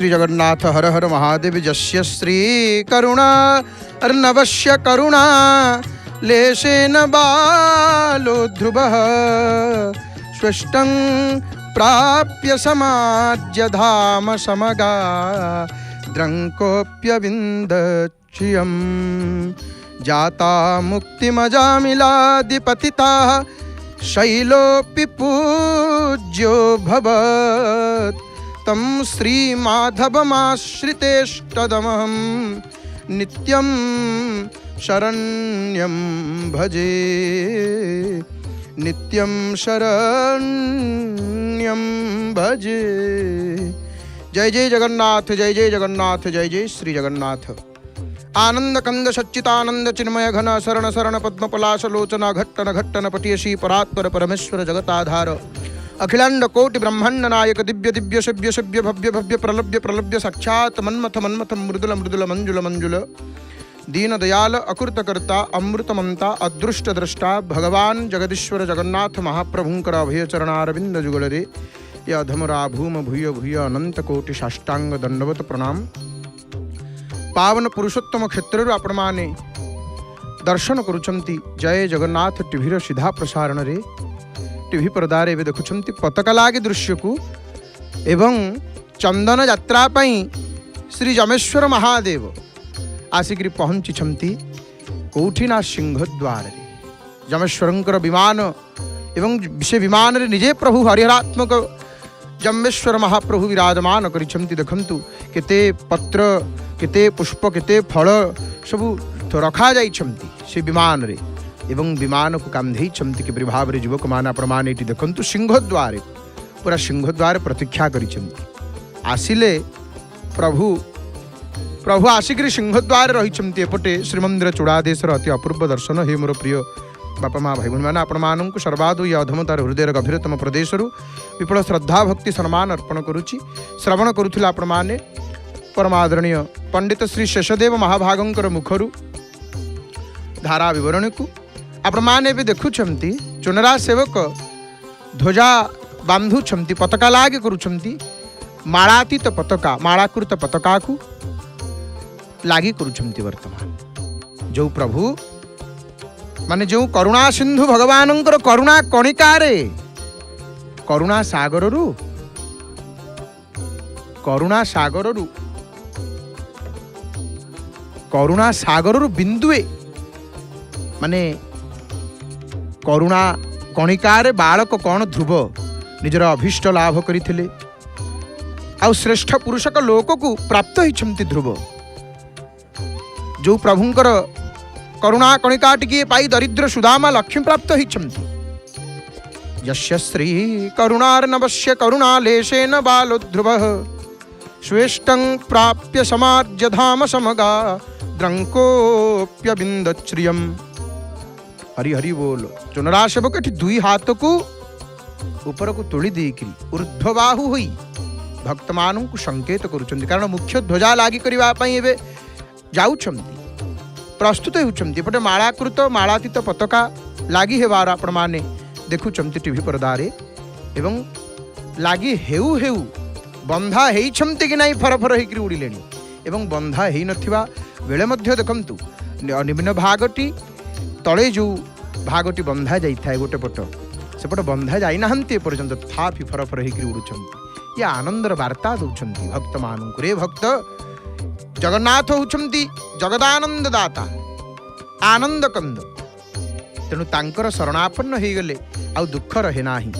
श्री जगन्नाथ हर हर महादेव जस्य श्री करुणा अर्नवश्य करुणा लेशेन बालो ध्रुवः स्वष्टं प्राप्य समाज्य धाम समगा द्रंकोप्यविन्दच्यम् जाता मुक्तिमजामिलादिपतिता शैलोऽपि पूज्यो भवत् तं श्रीमाधवमाश्रितेष्टदमहं नित्यं शरण्यं भजे नित्यं शरण्यं भजे। जय जय जगन्नाथ, जय जय जगन्नाथ, जय जय श्री जगन्नाथ। आनंद कंद सच्चितानंद चिन्मय घन शरण शरण पद्म पलाश लोचना घट्टन घट्टन पटियशी परात्पर परमेश्वर जगताधार अखिलांड कोटि ब्रह्मांड नायक दिव्य दिव्य शव्य शव्य भव्य भव्य प्रलभ्य प्रलभ्य साक्षात मन्मथ मन्मथ मृदुल मृदुल मंजुल मंजुल दीन दयाल अकृतकर्ता अमृतमंता अदृष्ट द्रष्टा भगवान जगदीश्वर जगन्नाथ महाप्रभुंकर अभय चरणारविंद जुगलरे ये अधमरा भूम भूय भूय अनंत कोटि साष्टांग दंडवत प्रणाम। पावन पुरुषोत्तम क्षेत्र आपण माने दर्शन करुछंती जय जगन्नाथ टीवीर सीधा प्रसारण रे टीवी पर्दारे भी देखुछंती पताका लागी दृश्य को एवं चंदन यात्रा पई श्री जमेश्वर महादेव आसिक पहुँची कौठिना सिंहद्वार जमेश्वरंकर विमान एवं से विमान रे निजे प्रभु हरिहरात्मक जमेश्वर महाप्रभु विराजमान करिछंती। देखंतु केते पत्र केते पुष्प केते फल सबू रखा जाइछंती से विमान रे एवं विमान को कांधेइछंती कि भाव रे युवक मान प्रमाण एटी देखंतु सिंहद्वार पूरा सिंहद्वार प्रतीक्षा करिछंती आसिले प्रभु प्रभु आसिक सिंहद्वार रही एपटे श्रीमंदिर चूड़ादेशर अति अपूर्व दर्शन हे मोर प्रिय बापा माँ भाई भूमि मैंने आपण सर्वादु या अधमतार हृदय गभीरतम प्रदेश विपुल श्रद्धा भक्ति सम्मान अर्पण करुच्ची। श्रवण करुला आपण मैंने परमादरणीय पंडित श्री शेषदेव महाभागंकर मुखरू धारा विवरण को आपण मैंने भी देखुंती चुनरा सेवक ध्वजा बांधुंट पताका लागे करुंच मालातीत पताका मालाकृत पताका को लागी करुछंती। वर्तमान जो प्रभु माने जो करुणा सिंधु भगवानंकर करुणा कणिका रे करुणा सागर रु बिंदुए माने करुणा कणिका रे बालक कौन ध्रुव निजर अभीष्ट लाभ करथिले आ श्रेष्ठ पुरुषक लोक को प्राप्त होइछंती ध्रुव जो प्रभुंकर करुणा कणिका टिके पाई दरिद्र सुदामा लक्ष्मी प्राप्त होइछंती। यस्य श्री करुणार्नवस्य करुणालेशेन बालो ध्रुवः श्वेष्टं प्राप्य समार्ज्य धाम समगा द्रंकोप्यविन्दच्रियम्। हरि हरि बोल। चुनरा सेवक दुई हाथ को ऊपर को तोली देकरी ऊर्ध्वबाहु होई भक्त मानू को संकेत करुछंती कारण मुख्य ध्वजा लागी करबा पई एबे जाउछंती प्रस्तुत होउछंती। पटे मालाकृत मालातीत पताका लागी हेबार आपण माने देखुछंती टीवी पर्दारे एवं लागी हेउ हेउ बंधा हेइछंती कि नाही फरफर हेकरी उड़िलेनी एवं बंधा हेइ नथिबा बेले मध्य देखंतु निम्न भागटी तळे जो भागटी बंधा जाई थाए गोटे पट सेपट बंधा जाई नाहंती पर्यंत थापि फरफर हेकरी उड़ुछंती। ये आनंदर वार्ता दउछंती भक्त मानू रे भक्त जगन्नाथ होउछंती जगदानंद दाता आनंद कंद तेणु तांकर शरणापन्न हो गले आ दुख रहे नाही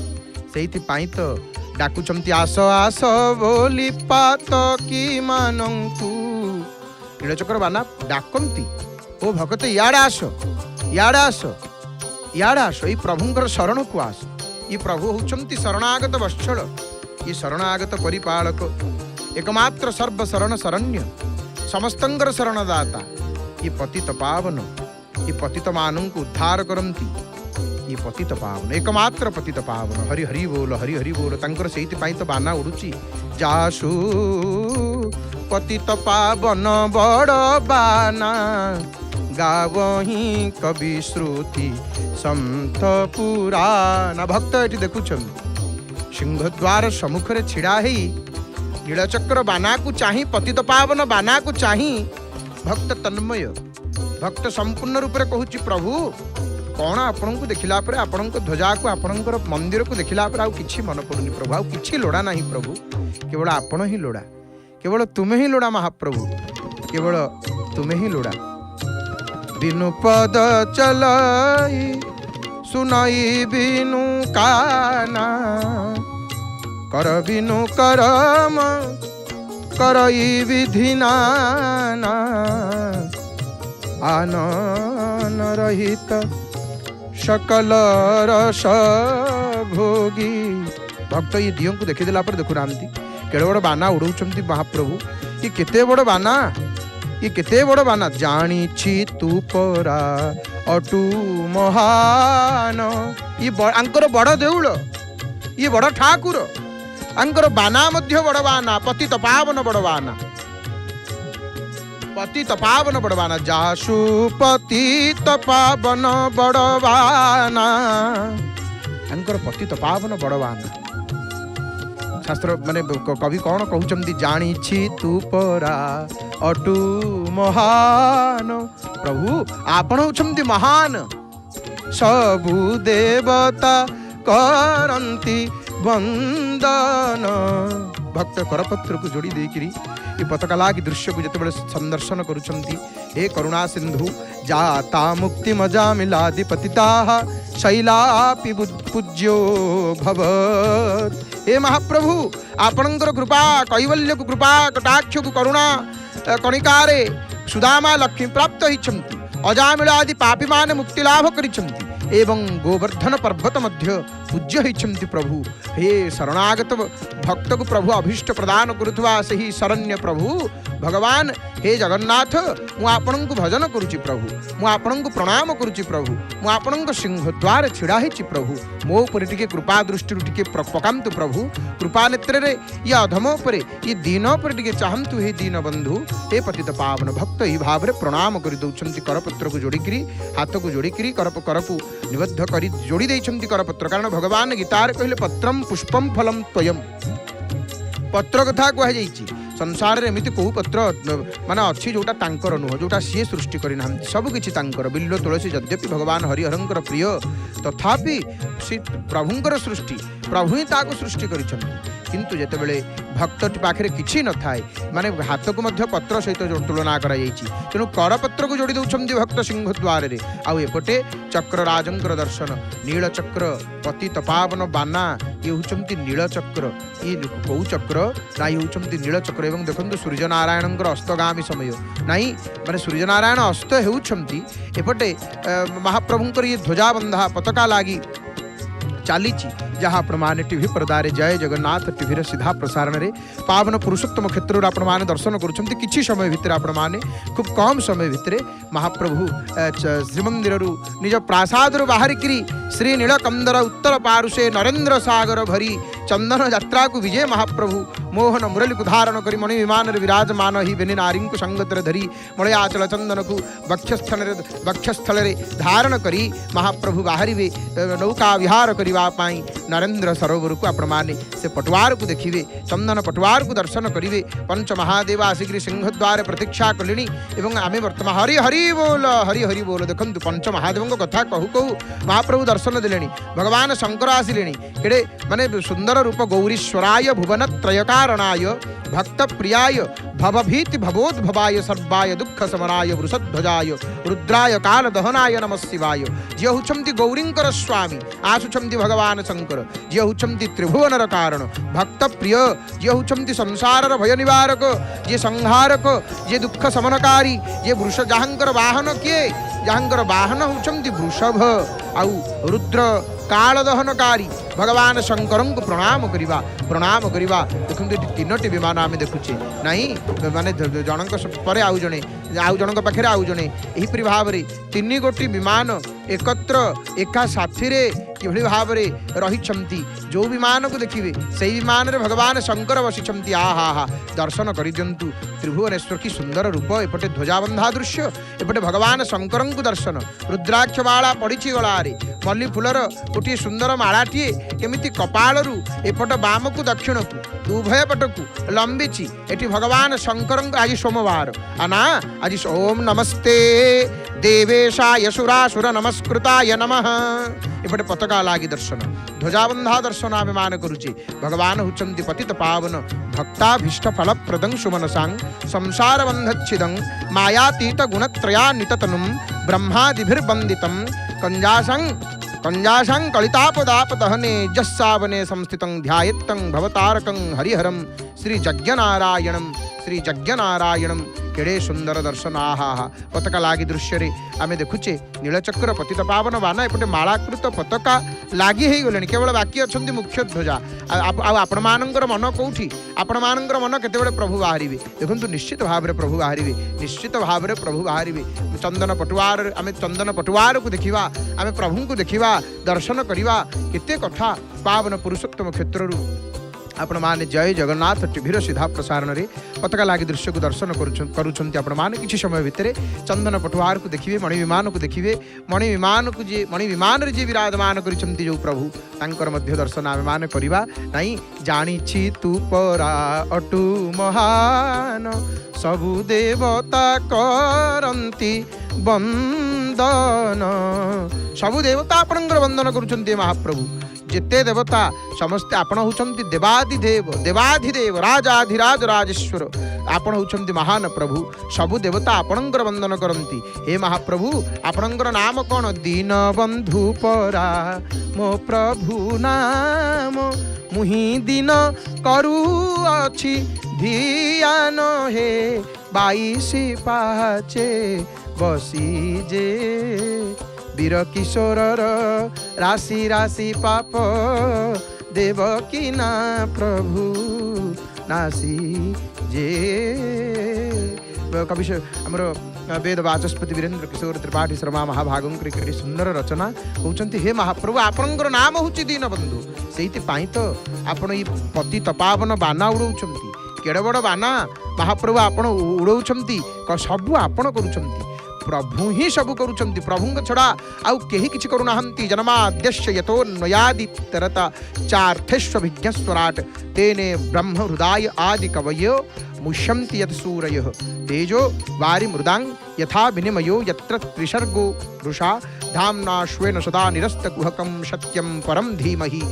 सेइथि पाई तो डाकुछंती आस आस बोली पात की मानंकु नीलचक्र बाना डाकंती ओ भगत याडे आस याडे आस याडे आस ई प्रभुंकर शरण को आस। ई प्रभु होउछंती शरणागत वत्सल ई शरणागत परिपालक एकमात्र सर्व शरण शरण्य समस्तंकर शरणदाता ये पतित पावन ये पतित मानू को उद्धार करती ये पतित पावन एकमात्र पतित पावन। हरि हरि बोल हरि हरि बोल। तांकर सेइथि पाई तो बाना उड़ुची जासु पतित पावन बड़ बाना गावही कवि श्रुति संत पुराण। भक्त ये देखुं सिंहद्वार सम्मुखें छिड़ा नीलचक्र बाना को चाही, पतित पावन बाना को चाही भक्त तन्मय, भक्त संपूर्ण रूप से कहूँ प्रभु कौन आपण को देखला पर आपण ध्वजा को आपण मंदिर को देखला पर आउ किछि मन पड़ुनी प्रभु, आउ किछि लोड़ा नहीं प्रभु, केवल आपण ही लोड़ा, केवल तुम्हें ही लोड़ा महाप्रभु, केवल तुम्हें ही लोड़ा। बिनु पद चलाई सुनाई बिनु काना, कर बिनु करम करई विधि नाना, आनन रहित सकल रस भोगी। भक्त ये दियों को देखीदेला पर देखु नांती केड़े बड़ बाना उड़ौछंती महाप्रभु, ये केते बड़ बाना, ये केते बड़ बाना, जानी छी तू परा अटू महान। ये आंकर बड़ देउल, ये बड़ ठाकुर, आंकर बाना मध्य बड़ बाना, पतित पावन बड़ बाना, पतित पावन बड़ बाना, जासु पतित पावन बड़ बाना, आंकर पतित पावन बड़ बाना। शास्त्र माने कवि कौन कहउचंती, जानी छी तू परा अटू महान। प्रभु आपण होउचंती महान, सबु देवता करंती वंदन। भक्त करपत्र को जोड़ी देकरी ये पताका लागी दृश्य को जिते संदर्शन करुछंती, हे करुणा सिंधु जाता मुक्ति मजा मिलादि पतिता शैलापि पूज्यो भवत। हे महाप्रभु आपणकर कृपा कैवल्य को कृपा कटाक्ष को करुणा कणिकारे सुदामा लक्ष्मी प्राप्त होइछंती, अजामिलादि पापी मान मुक्ति लाभ करिछंती, एवं गोवर्धन पर्वत मध्य पूज्य होइछंती प्रभु। हे शरणागत भक्त को प्रभु अभीष्ट प्रदान करुथवा सही शरण्य प्रभु भगवान। हे जगन्नाथ मु आपन को भजन करुची प्रभु, मु आपन को प्रणाम करुची प्रभु, मु आपन को सिंह द्वार छिड़ा हेची प्रभु, मो पर टिके कृपा दृष्टि टिके पकांतु प्रभु, कृपा नेत्र रे ये अधमो पर ये दीन पर टिके चाहंतु हे दीन बंधु। हे पतित पावन भक्त ई भाव रे प्रणाम करि दउछंती, करपत्र को जोड़िकरी हाथ को जोड़िकरी करपु निबद्ध करी जोड़ी देइछंती करपत्र। कारण भगवान गीतार कहले पत्रम पुष्पम फलम त्वयम, पत्र कथा कह जाइछि। संसार रे एमिति कहू पत्र माने अच्छी जोटा तांकर नुह, जोटा सी सृष्टि करिना सब किछि तांकर। बिल्लो तुलसी यद्यपि भगवान हरिहरंकर प्रिय तथापि श्री प्रभुंकर सृष्टि, प्रभु ही ताको सृष्टि करिछंती। किंतु जेतेबेले भक्त पाखरे किछि न थाए माने हाथ को मध्य पत्र सहित तुलना करा जाइछि, तेणु करपत्र को जोड़ी दउछंती भक्त सिंह द्वार रे। आउ एपटे चक्र राजंकर दर्शन, नील चक्र पतित पावन बाना, ये होचंती नील चक्र। ये कौ चक्र ना ये होचंती नील चक्र। एवं देखंतु सूर्य नारायणंकर अस्तगामी समय नाई माने सूर्य नारायण अस्त हेउछंती, एपटे महाप्रभुंकर ये ध्वजा बंधा पताका लागी चालीची, जहाँ प्रमाण टीवी पर्दारे जय जगन्नाथ टीवी सीधा प्रसारण रे पावन पुरुषोत्तम क्षेत्र आपण माने दर्शन करुछंती। किछि समय भितर आपण माने खूब कम समय भितर महाप्रभु श्रीमंदिर रु निज प्रासाद रु बाहर करी श्री नीलकंदर उत्तर पारुषे नरेंद्र सागर भरी चंदन यात्रा को विजय महाप्रभु मोहन मुरली को धारण करी मणि विमान रे विराजमान ही बेनि नारी को संगत धरी मलयाचल चंदन को वक्षस्थल रे धारण करी महाप्रभु बाहरी नौका विहार करने पाई नरेंद्र सरोवर को आपण माने से पटुआर को देखिए, चंदन पटुआर को दर्शन करेंगे। पंच महादेव आसिक सिंहद्वार प्रतीक्षा कले एवं आम वर्तमान हरि हरि बोल देखु पंच महादेव कथा कहू कहू महाप्रभु दर्शन देले। भगवान शंकर आसिले केड़े माने सुंदर रूप गौरीश्वराय भुवन त्रयकारणाय भक्त प्रियाय भवभीति भवोद्भवाय सर्वाय दुख समनाय वृषध्वजाय रुद्राय काल दहनाय नमः शिवाय। जे होचंती गौरींकर स्वामी आसुचंती भगवान शंकर, जे होचंती त्रिभुवनर कारण भक्त प्रिय, जे होचंती संसारर भय निवारक, जे संहारक, जे दुख समनकारी, जे वृष जहांकर वाहन किए, जहांकर वाहन होचंती वृषभ आउ रुद्र काल दहनकारी भगवान शंकर को प्रणाम करिबा। देखते तीनोटी विमान आम देखुचे नाई माने जनक परे आउ जनक पाखे आउ जणे एहीपरि भाव में तीन गोटी विमान एकत्र एका साथी रे किभଳି भावरे रहिछंती जो विमान को देखिए सही विमान रे भगवान शंकर बसिछंती आहा हा दर्शन करिदियंतु त्रिभुवनेश्वर की सुंदर रूप एपटे ध्वजाबंधा दृश्य एपटे भगवान शंकर को दर्शन रुद्राक्ष माला पड़ी गलारे मल्ली फुलर गोटे सुंदर मालाटीए केमिति कपालरू एपट बाम को दक्षिण को उभय पट को लंबीची एटी भगवान शंकर आज सोमवार आना आज ओम नमस्ते देवेशाय सुरासुर नमस्कृताय नमः एपटे पताका लागी दर्शन ध्वजाबंधा दर्शन आम मान करुचे भगवान हुचंती पतित पावन भक्ताभीष्ट फलप्रदं सुमनसां संसार बंधच्छिदं मायातीत गुणत्रयान्विततनुं ब्रह्मादिभिर्वन्दितं कंजासं कलितापदापदहने जस्सावने संस्थितं ध्यायत्तं भवतारकं हरिहरं श्री जज्ञनारायणं केड़े सुंदर दर्शन आहा पताका लागी दृश्य रे आमे देखुचे नीलचक्र पतित पावन बाना एपटे मालाकृत पताका लागी हे गले केवल बाकी अछंती मुख्य ध्वजा आपण मानकर मन कोठी आपण मानकर मन केतेबेले प्रभु बाहरिबे देखंतु निश्चित भाव प्रभु बाहरिबे निश्चित भाव प्रभु बाहरिबे चंदन पटुआर आमे चंदन पटुआर को देखिबा आमे प्रभु को देखिबा दर्शन करिबा केते कथा पावन पुरुषोत्तम क्षेत्ररु आपण माने जय जगन्नाथ टीभीर सीधा प्रसारण रे पताका लागी दृश्य को दर्शन करुछंती आपण माने किछि समय भितरे चंदन पटुआर को देखिबे मणि विमान को देखिबे मणि विमान रे जे विराजमान करिछंती जो प्रभु तांकर मध्य दर्शन आमे माने करिबा नाही जानिछि तू परा अटु महान सबु देवता करंती वंदन सबु देवता आपणकर वंदन करुछंती महाप्रभु जिते देवता समस्ते आपण होचंती देवाधिदेव राजाधिराज राजेश्वर आपण होचंती महान प्रभु सबु देवता आपणकर वंदन करंती हे महाप्रभु आपणकर नाम कौन दीन बंधु परा मो प्रभु नाम मुहि दिन करू अछि धियान हे 22 पाचे बसी जे वीर किशोरर राशि राशि पाप देवकी ना प्रभु नासी जे कवि आमर वेद वाचस्पति वीरेन्द्र किशोर त्रिपाठी शर्मा महाभागं क्रिकेट सुंदर रचना कहते हे महाप्रभु आपणकर नाम हूँ दीन बंधु से तो आपण ये पति तपावन बाना उड़ौंती केड़े बड़ बाना महाप्रभु आपण उड़ौंती सबू आपण करुँच प्रभु ही सब करुँच प्रभु छड़ा आउ कहीं किसी करूना जन्माद्यस्य यतोन्मयादि तरता चार्थेष्वभिज्ञस्वराट तेने ब्रह्म हृदय आदि कवयो मुष्यन्ति यत् सूरयः तेजो वारि मृदांग यथा विनिमयो यत्र त्रिसर्गो वृषा धाम्ना श्वेन सदा निरस्तकुहकं सत्यम परम धीमहि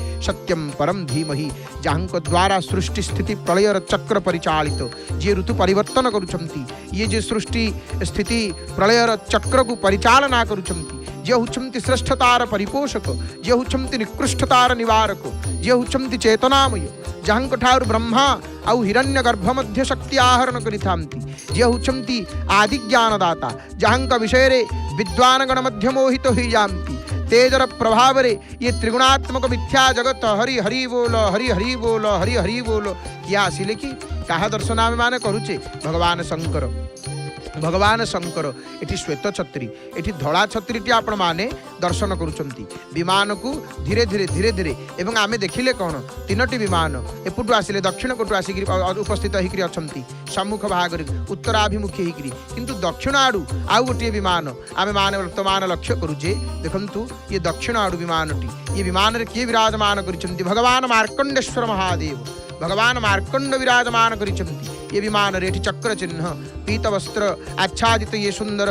जाहंक द्वारा सृष्टि स्थिति प्रलयर चक्र परिचालित जे ऋतु परिवर्तन करुछंती ये जे सृष्टि स्थिति प्रलयर चक्र को परिचालना करुछंती जे हुचंती श्रेष्ठतार परिपोषक जे हुचंती निकृष्टतार निवारक जे हुचंती चेतनामय जहां ठार ब्रह्मा आउ हिरण्य गर्भ मध्य शक्ति आहरण करिथांती जे हुचंती आदि ज्ञानदाता जहां विषय रे विद्वान गण मध्य मोहित हो जाती तेजर प्रभाव रे ये त्रिगुणात्मक मिथ्या जगत हरि हरि बोल हरि हरि बोल हरि हरि बोल किया आसिले कि कहा दर्शन आमे माने करुचे भगवान शंकर एठी श्वेत छत्री एठी धड़ा छत्रीटी आपण माने दर्शन करुचंती विमान को धीरे धीरे एवं आमे देखिले कौन तीनोटी विमान एपटू आसिले दक्षिण पटू आसिक उपस्थित होकर अच्छा सम्मुख भाग उत्तराभिमुखी होकर किंतु दक्षिण आड़ू आउ गोटे विमान आमे माने वर्तमान लक्ष्य करुचे देखंतु ये दक्षिण आड़ू विमानटी ये विमान रे किए विराजमान करिसंती भगवान मार्कंडेश्वर महादेव भगवान मार्कंड विराजमान करिसंती ये विमान रेठी चक्र चिन्ह पीत वस्त्र आच्छादित ये सुंदर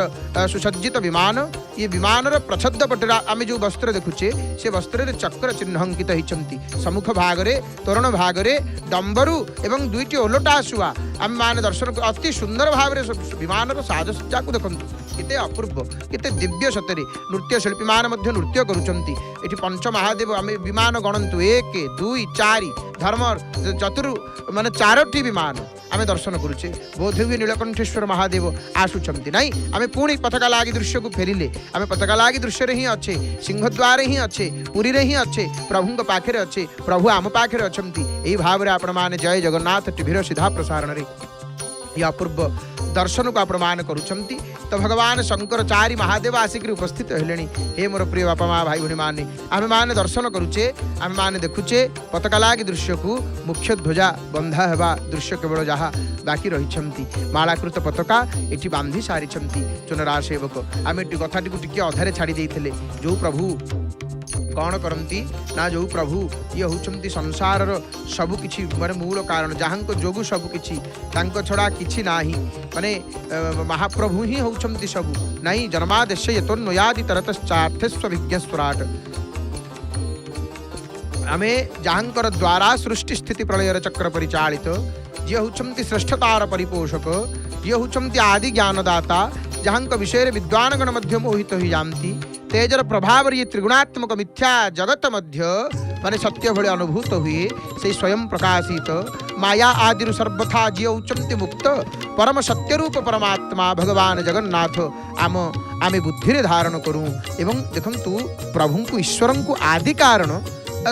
सुसज्जित विमान ये विमान प्रच्छद पटरा आम जो वस्त्र देखुचे से वस्त्र चक्र चिन्ह अंकित होती सम्मुख भागरे तोरण भागरे डंबरू एवं दुईटी ओलटा आसुआ आम मान दर्शन अति सुंदर भाव विमान साजसज्जा को देखते केते अपूर्व केते दिव्य सतरे नृत्य शिल्पी मान नृत्य करुचंती एठी पंच महादेव आम विमान गणंतु 1 2 4 धर्म चतुर् माने 4टी विमान आमे दर्शन करुचे बोधव्य नीलकंठेश्वर महादेव आसुचंती नहीं आमे पुणी पताका लागी दृश्य को फेरिले आमे पताका लागी दृश्य रे ही अच्छे सिंहद्वार ही अच्छे पुरी रे ही अच्छे प्रभु पाखे अच्छे प्रभु आम पाखे अच्छी यही भाव में आपण मैंने जय जगन्नाथ टीभीर सीधा प्रसारण रे ये अपूर्व दर्शन को आपण करुछंती। तो भगवान शंकर चारि महादेव आसिक उपस्थित हेले। हे मोर प्रिय बापा माँ भाई भनी माने आमे माने दर्शन करुचे, आमे माने देखुचे पताका लागी दृश्य को मुख्य ध्वजा बंधा हेबा दृश्य केवल जहाँ बाकी रही मालाकृत पताका एटी बांधी सारी चुनरा सेवक। आम ये कथाटी को टिके अधारे छाड़ी देते जो प्रभु कौन करती ना जो प्रभु ये होती संसार सबकि माने मूल कारण जहाँ जोगु सबकि छड़ा कि ना माने महाप्रभु ही होती सबू नहीं जन्मादेश ये तो नयादि तरतश्चार्थस्व विज्ञस्वराट आमे जहाँकर द्वारा सृष्टि स्थिति प्रलयर चक्र परिचालित जी होती श्रेष्ठतार परिपोषक जी होती आदि ज्ञानदाता जहाँ विषय विद्वानगण मध्य मोहित हो जाती तेजर प्रभाव ये त्रिगुणात्मक मिथ्या जगत मध्य माने सत्य भले अनुभूत हुए से स्वयं प्रकाशित माया आदि सर्वथा जी उच्चंति मुक्त परम सत्य रूप परमात्मा भगवान जगन्नाथ आम आमे बुद्धि धारण करूँ एवं देखंतु प्रभु को ईश्वर को आदि कारण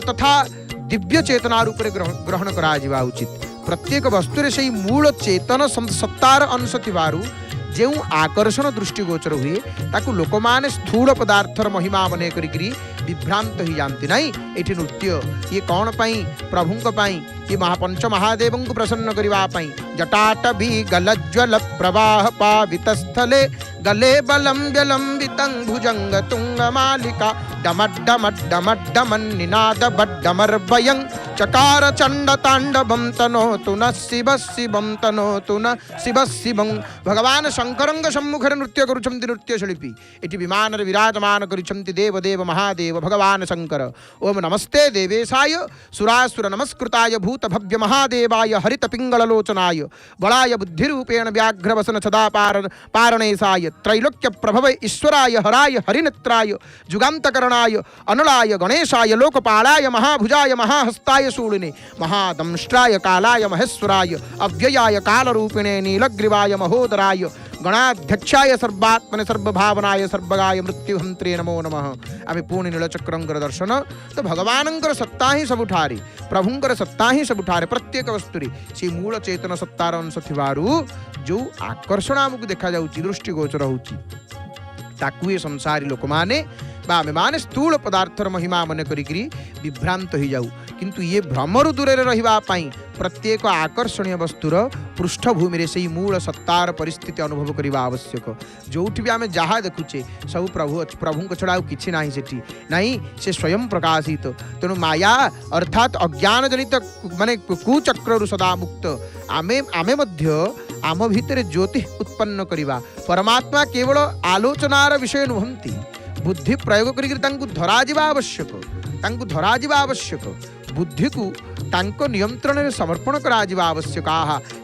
तथा दिव्य चेतना रूप ग्रहण करा उचित। प्रत्येक वस्तु से मूल चेतन सत्तार अंश थिबारु जो आकर्षण दृष्टिगोचर हुए ताकू लोक माने स्थूल पदार्थर महिमा मन करी विभ्रांत ही जानती नहीं। ये नृत्य ये कौन पाई प्रभु पाई ये महापंच महादेव को प्रसन्न करने जटाट भी गलज्वल प्रवाह पावितस्थले गले बलम व्यलंबित भुजंग तुंग मालिका डमड्डमड्डमड्डमन्निनाद बड्डमर्भयं चकार चंड तांडवं तनोतु न शिव शिवं तनोतु न शिव शिवं। भगवान शंकरंग सम्मुखरे नृत्य करुछन्ति नृत्य शिल्पी इति विमान विराजमान करुछन्ति देवदेव महादेव भगवान शंकर। ओम नमस्ते देवेशाय सुरासुर नमस्कृताय भूत भव्य महादेवाय हरित पिंगललोचनाय बलाय बुद्धिरूपेण व्याघ्रवसन सदा पारणेशाय त्रैलोक्य प्रभव ईश्वराय हराय हरिनेत्राय जुगान्तकरणाय अनलाय गणेशाय लोकपालाय महाभुजाय महाहस्ताय शूलिने महादंष्ट्राय कालाय महेश्वराय अव्ययाय कालरूपिणे नीलग्रीवाय महोदराय गणाध्यक्षाय सर्वात्मने सर्वभावनाय सर्वगाय मृत्युहंत्रे नमो नमः। आम पुणी नीलचक्रंकर दर्शन तो भगवानंकर सत्ता ही सबुठारी प्रभुंकर सत्ता ही सबुठारे प्रत्येक वस्तुरी से मूल चेतन सत्तार अंश थिबारु जो आकर्षण आमको देखा जाउची दृष्टिगोचर होची ताकू ये संसारी लोक माने बा आमे माने स्थूल पदार्थर महिमा मन करी विभ्रांत हो जाऊ किंतु ये भ्रमरु दूरे रहिबा पाई प्रत्येक आकर्षणीय वस्तुर पृष्ठभूमि से मूल सत्तार परिस्थिति अनुभव करने आवश्यक। जोठी भी आमे जहाँ देखुचे सब प्रभु छड़ा किछि नाही सेठी नहीं से स्वयं प्रकाशित तेणु माया अर्थात अज्ञान जनित माने कुचक्रु सदा मुक्त आमे आमे मध्य आम भितर ज्योति उत्पन्न करिबा परमात्मा केवल आलोचनार विषय नुहंती बुद्धि प्रयोग करी धरा जावा आवश्यक बुद्धि को तांको नियंत्रण में समर्पण करा आवश्यक।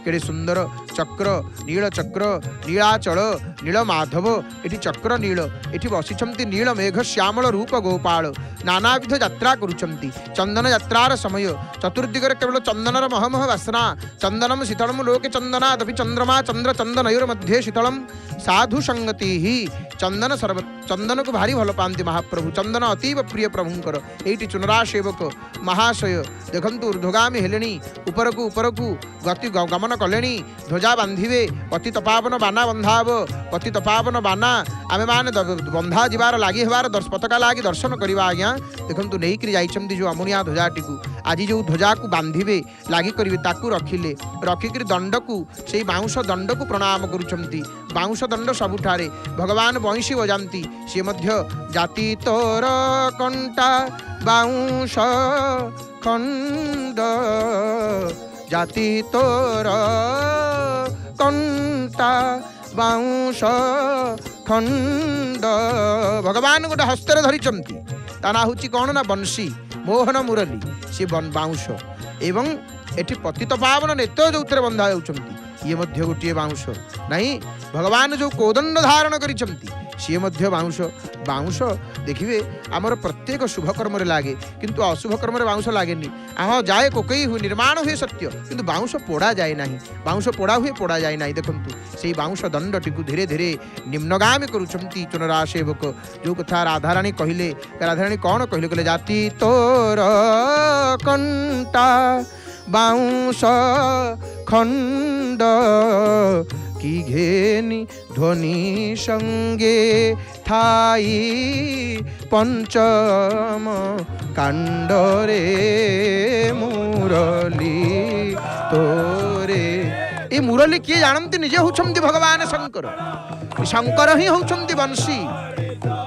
केड़े सुंदर चक्र नीलाचल नील माधव एटी चक्र नील एटी बसिछंती नील मेघ श्यामल रूप गोपाल नानाविध यात्रा करुछंती चंदन यात्रार समय चतुर्दिगरे केवल चंदनर महमह वासना चंदनम शीतलम लोके चंदनादपि चंद्रमा चंद्र चंदनयोर मध्ये शीतलम साधु संगति ही चंदन चंदन को भारी भल पाती महाप्रभु चंदन अतीव प्रिय प्रभुंकर एटी चुनरा सेवक महाशय देखंतु ऊर्ध्वगामी हेलेनी उपरकू गति गमन कलेनी ध्वजा बांधिबे पतित पावन बाना बंधाब पतित पावन बाना आमे माने बंधा जीवार लागी हेबार पताका लागी दर्शन करवा आज्ञा देखंतु नेइकरी जाइछंती जो अमुनिया ध्वजाटी को आज जो ध्वजा को बांधिबे लागी करिवे ताकू रखिकरी दंड को से बाउंश दंड को प्रणाम करुछंती बाउंश दंड सबुठारे भगवान बंशी बजाती सी मध्य जाति तोर कंटा बाउंश खंड जाति तोर कंटा बाउंश खंड भगवान गोटे हस्तर धरिचंती ता ना हूँ कौन ना बंशी मोहन मुरली सी बाउंश एवं एटी पतित पावन नेत्र जो बंधा जाउछंती ये मध्य गोटे बाउंश नहीं भगवान जो कोदंड धारण करिछंती सी मध्य बाउंश देखिए आमर प्रत्येक शुभ कर्म लगे किंतु अशुभ कर्म बाउंश लगे हाँ जाए कोकई हुए निर्माण हुए सत्य किंतु बाउंश पोड़ा जाए ना बाउंश पोड़ा हुए पोड़ा जाए ना देखु से बाउंश दंडटी को धीरे धीरे निम्नगामी करुछंती चुनरा सेवक जो कथा राधाराणी कहले राधाराणी कौन कहले जाति तोर कंटा बाउंश खंड কি ঘেনি ধ্বনি সঙ্গে ঠাই পঞ্চম কাণ্ডরে মুরলী তোরে। ଏ ମୁରଲୀ କିଏ ଜାଣନ୍ତି? ନିଜେ ହେଉଛନ୍ତି ଭଗବାନ ଶଙ୍କର। ଶଙ୍କର ହିଁ ହେଉଛନ୍ତି ବଂଶୀ।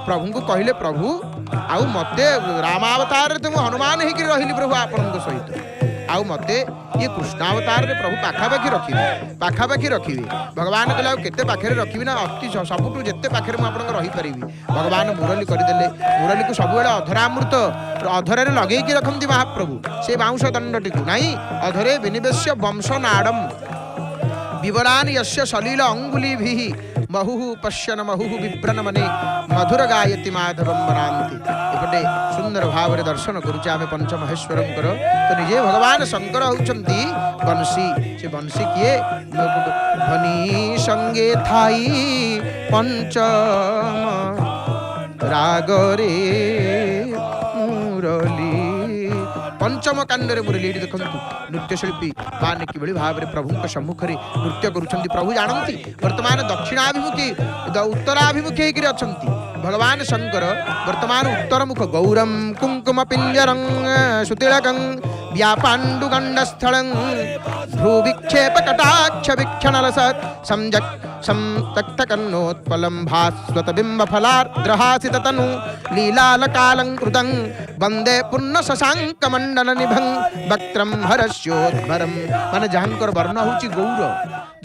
ପ୍ରଭୁଙ୍କୁ କହିଲେ, ପ୍ରଭୁ ଆଉ ମୋତେ ରାମାବତାରରେ ତ ମୁଁ ହନୁମାନ ହେଇକି ରହିଲି ପ୍ରଭୁ ଆପଣଙ୍କ ସହିତ, ଆଉ ମୋତେ ଇଏ କୃଷ୍ଣାବତାରରେ ପ୍ରଭୁ ପାଖାପାଖି ରଖିବେ। ଭଗବାନ କହିଲେ ଆଉ କେତେ ପାଖରେ ରଖିବି ନା, ଅତି ସବୁଠୁ ଯେତେ ପାଖରେ ମୁଁ ଆପଣଙ୍କ ରହିପାରିବି। ଭଗବାନ ମୁରଲୀ କରିଦେଲେ। ମୁରଲୀକୁ ସବୁବେଳେ ଅଧରାମୃତ ଅଧରରେ ଲଗେଇକି ରଖନ୍ତି ମହାପ୍ରଭୁ। ସେ ବାଉଁଶ ଦଣ୍ଡଟିକୁ ନାହିଁ, ଅଧରେ ବିନିବେଶ୍ୟ ବଂଶ ନାଡ଼ମ୍ ବିବରାନ ୟସ୍ୟ ସଲିଳ ଅଙ୍ଗୁଲିଭିଃ ମହୁଃ ପଶ୍ୟନ ମହୁଃ ବିଭ୍ରନ ମନେ ମଧୁର ଗାୟତି ମାଧବମ୍ ବନାନ୍ତି। ଏପଟେ ସୁନ୍ଦର ଭାବରେ ଦର୍ଶନ କରୁଛେ ଆମେ ପଞ୍ଚମହେଶ୍ୱରଙ୍କର। ତ ନିଜେ ଭଗବାନ ଶଙ୍କର ହେଉଛନ୍ତି ବଂଶୀ। ସେ ବଂଶୀ କିଏ? ଧ୍ୱନି ସଙ୍ଗେ ଥାଇ ପଞ୍ଚମ ରାଗରେ ମୁରଲୀ। ପଞ୍ଚମ କାଣ୍ଡରେ ମୁରଲୀ। ଏଠି ଦେଖନ୍ତୁ ନୃତ୍ୟଶିଳ୍ପୀ ମାନେ କିଭଳି ଭାବରେ ପ୍ରଭୁଙ୍କ ସମ୍ମୁଖରେ ନୃତ୍ୟ କରୁଛନ୍ତି। ପ୍ରଭୁ ଜାଣନ୍ତି ବର୍ତ୍ତମାନ ଦକ୍ଷିଣାଭିମୁଖୀ ଉତ୍ତରାଭିମୁଖୀ ହେଇକରି ଅଛନ୍ତି ଭଗବାନ ଶଙ୍କର। ବର୍ତ୍ତମାନ ଉତ୍ତରମୁଖ ଗୌରମ କୁଙ୍କୁମ ପିଞ୍ଜରଂ ସୁତିଳକଂ ବ୍ୟାପାଣ୍ଡୁ ଗଣ୍ଡସ୍ଥଳଂ ଭ୍ରୁବିକ୍ଷେପ କଟାକ୍ଷ ବିକ୍ଷଣଲସତ୍ ସଂଯକ୍ संतक्तकन्नोत्पलं भास्वतबिम्बफलार्द्रहासिततनु लीलालकालङ्कृतं वन्दे पूर्णशशाङ्कमण्डलनिभं वक्त्रं हरस्योद्भरं। माने जाहांकर वर्ण होची गौर।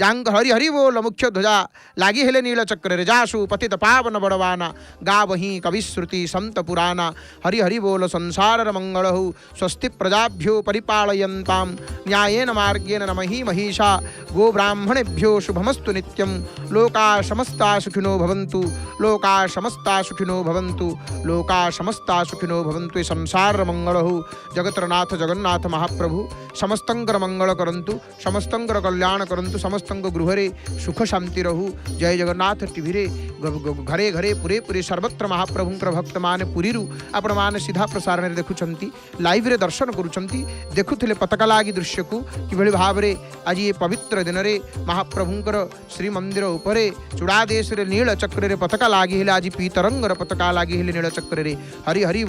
जाहांकर हरि हरि बोल मुख्य ध्वजा लागी हेले नीलचक्र जासु पतित पावन बड़वाना गावही कविश्रुति संत पुराना हरि हरि बोल संसार मंगल हो स्वस्ति प्रजाभ्यो परिपालयन्तां न्यायेन मार्गेण नमहि महिषा गो ब्राह्मणेभ्यो शुभमस्तु नित्यं लोका समस्ता सुखिनो भवन्तु लोका समस्ता सुखिनो भवन्तु लोका समस्ता सुखिनो भवन्तु। संसार मंगल हो जगतरनाथ जगन्नाथ महाप्रभु समस्तंकर मंगल करंतु समस्तंकर कल्याण करंतु समस्तंक गृहरे सुख शांति रहू। जय जगन्नाथ टीवी रे घरे घरे पुरे पुरे सर्वत्र महाप्रभुंकर भक्त माने पुरीरु आपण माने सीधा प्रसारण रे देखुछंती लाइव रे दर्शन करूछंती देखुथिले पताका लागी दृश्य को किभଳି भाबरे आज ये पवित्र दिन रे महाप्रभुंकर श्री मंदिर उपरे चूड़ादेश रे नील चक्र रे पताका लागी हेले आज पीतरंगर पताका लागी हेले नील चक्र रे हरि हरि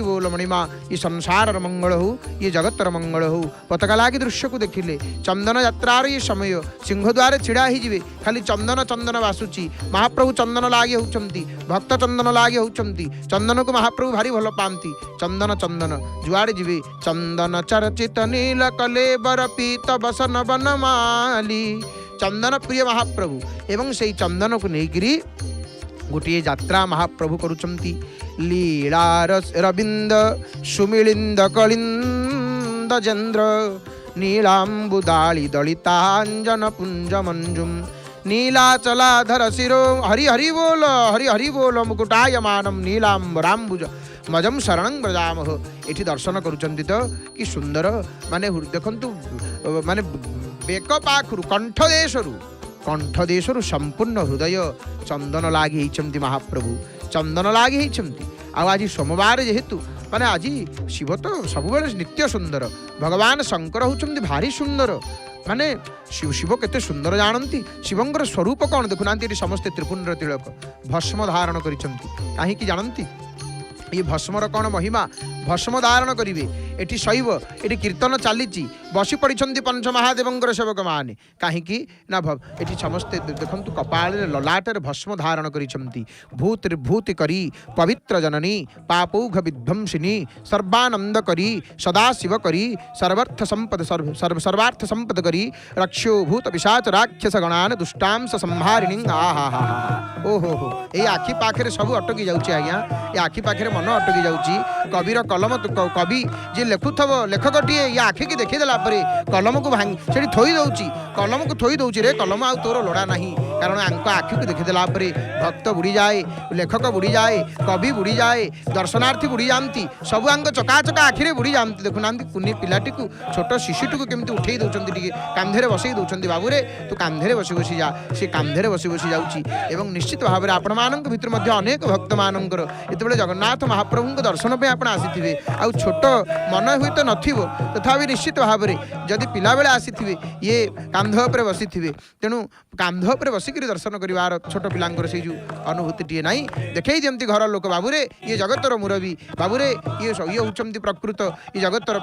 बोल मणिमा। ये संसार मंगल हो ये जगतर मंगल हो पताका लागी दृश्य को देखिले चंदन यात्रार ये समय सिंहद्वार छिड़ा ही जीवे खाली चंदन चंदन बासुची महाप्रभु चंदन लागे होउचंती भक्त चंदन लागे होउचंती चंदन को महाप्रभु भारी भल पांती चंदन चंदन जुआड़े जीवे चंदन चर्चित नील कलेबर पीत बसन बनमाली चंदन प्रिय महाप्रभु एवं से चंदन को नेगिरी गोटे यात्रा महाप्रभु करुचंती लीला रविंद सुमिलिंद कलिंद चंद्र नीलांबुदाली दलितांजन पुंज मंजुम नीलाचलाधर शिरो हरि हरि बोल मुकुटायमानम नीलांबरांबुज मजम शरणं व्रजामः। एठी दर्शन करुचंती तो कि सुंदर माने देखंतु माने बेक पाखरु कंठ देशरु संपूर्ण हृदय चंदन लागी होइचंती महाप्रभु चंदन लागी होइचंती। आज सोमवार जेहेतु माने आज शिव तो सब नित्य सुंदर भगवान शंकर होउचंती भारी सुंदर माने शिव केते सुंदर जानती शिवंकर स्वरूप कौन देखुना समस्ते त्रिपुंड तिलक भस्म धारण करिसंती काहे कि जानती ये भस्मर कौन महिमा भस्म धारण करेंगे एटी शैव एटी कीर्तन चली बसी पड़ी पंच महादेवंकर सेवक माने कहीं ना एटी समस्ते देखु कपाल ललाटर भस्म धारण करिसंती भूति करी पवित्र जननी पापौघ विध्वंसिनी सर्वानंद करी सदा शिव करी सर्वार्थ संपद करी रक्षो भूत पिशाच राक्षस गणान दुष्टांश संहारिणी आहा ओहो हो ये आखि पाखे सब अटकी जाऊँगी आज्ञा ये आखि पाखे मन अटकी जाऊँगी कविर कलम कवि जे लेखुथब लेखकटीए ये आखि की देखीदेला कलम को भांग से थोई दौची कलम को थोई दौची रे कलम आ तोर लोड़ा नहीं कारण आखि को देखीदेला भक्त बुड़ी जाए लेखक बुड़ी जाए कवि बुड़ी जाए दर्शनार्थी बुड़ी जाती सब आंग चकाचका आखिरे बुड़ी जाती देखुना कुनी पिलाटी को छोट शिशुटी को केमती उठे दौरान कांधे बसई दौरान बाबूरे तू कांधे बसी बसी जा सी कांधे बसी बसी जाऊँगी एवं निश्चित भाव में आपण मान भर अनेक भक्त मानकर जिते जगन्नाथ महाप्रभु दर्शन पे आप आसी ଆସିଥିବେ ଆଉ ଛୋଟ ମନ ହୁଏତ ନଥିବ ତଥାପି ନିଶ୍ଚିତ ଭାବରେ ଯଦି ପିଲାବେଳେ ଆସିଥିବେ ଇଏ କାନ୍ଧ ଉପରେ ବସିଥିବେ ତେଣୁ କାନ୍ଧ ଉପରେ ବସିକିରି ଦର୍ଶନ କରିବାର ଛୋଟ ପିଲାଙ୍କର ସେଇ ଯେଉଁ ଅନୁଭୂତିଟିଏ ନାହିଁ ଦେଖେଇ ଦିଅନ୍ତି ଘର ଲୋକ ବାବୁରେ ଇଏ ଜଗତର ମୁରବୀ ବାବୁରେ ଇଏ ହେଉଛନ୍ତି ପ୍ରକୃତ ଇଏ ଜଗତର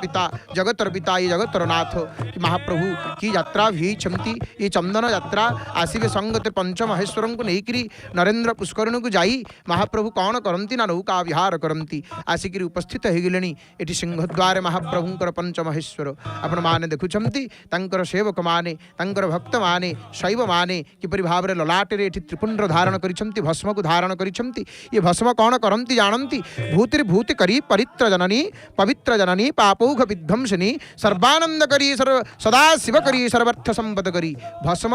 ପିତା ଇଏ ଜଗତର ନାଥ ମହାପ୍ରଭୁ କି ଯାତ୍ରା ହେଇଛନ୍ତି ଏ ଚନ୍ଦନ ଯାତ୍ରା ଆସିବେ ସଙ୍ଗତେ ପଞ୍ଚମହେଶ୍ୱରଙ୍କୁ ନେଇକିରି ନରେନ୍ଦ୍ର ପୁଷ୍କରିଣୀକୁ ଯାଇ ମହାପ୍ରଭୁ କ'ଣ କରନ୍ତି ନା ନୌକା ବିହାର କରନ୍ତି ଆସିକିରି ଉପସ୍ଥିତ ହେଇଗଲେଣି ଏଠି ସିଂହଦ୍ୱାରେ ମହାପ୍ରଭୁଙ୍କର ପଞ୍ଚମହେଶ୍ୱର ଆପଣମାନେ ଦେଖୁଛନ୍ତି ତାଙ୍କର ସେବକମାନେ ତାଙ୍କର ଭକ୍ତମାନେ ଶୈବମାନେ କିପରି ଭାବରେ ଲଲାଟରେ ଏଠି ତ୍ରିପୁଣ୍ଡ ଧାରଣ କରିଛନ୍ତି ଭସ୍ମକୁ ଧାରଣ କରିଛନ୍ତି ଇଏ ଭସ୍ମ କ'ଣ କରନ୍ତି ଜାଣନ୍ତି ଭୂତିରେ ଭୂତି କରି ପରିତ୍ର ଜନନୀ ପବିତ୍ର ଜନନୀ ପାପୌଘ ବିଧ୍ୱଂସିନୀ ସର୍ବାନନ୍ଦ କରି ସଦା ଶିବ କରି ସର୍ବାର୍ଥ ସମ୍ପଦ କରି ଭସ୍ମ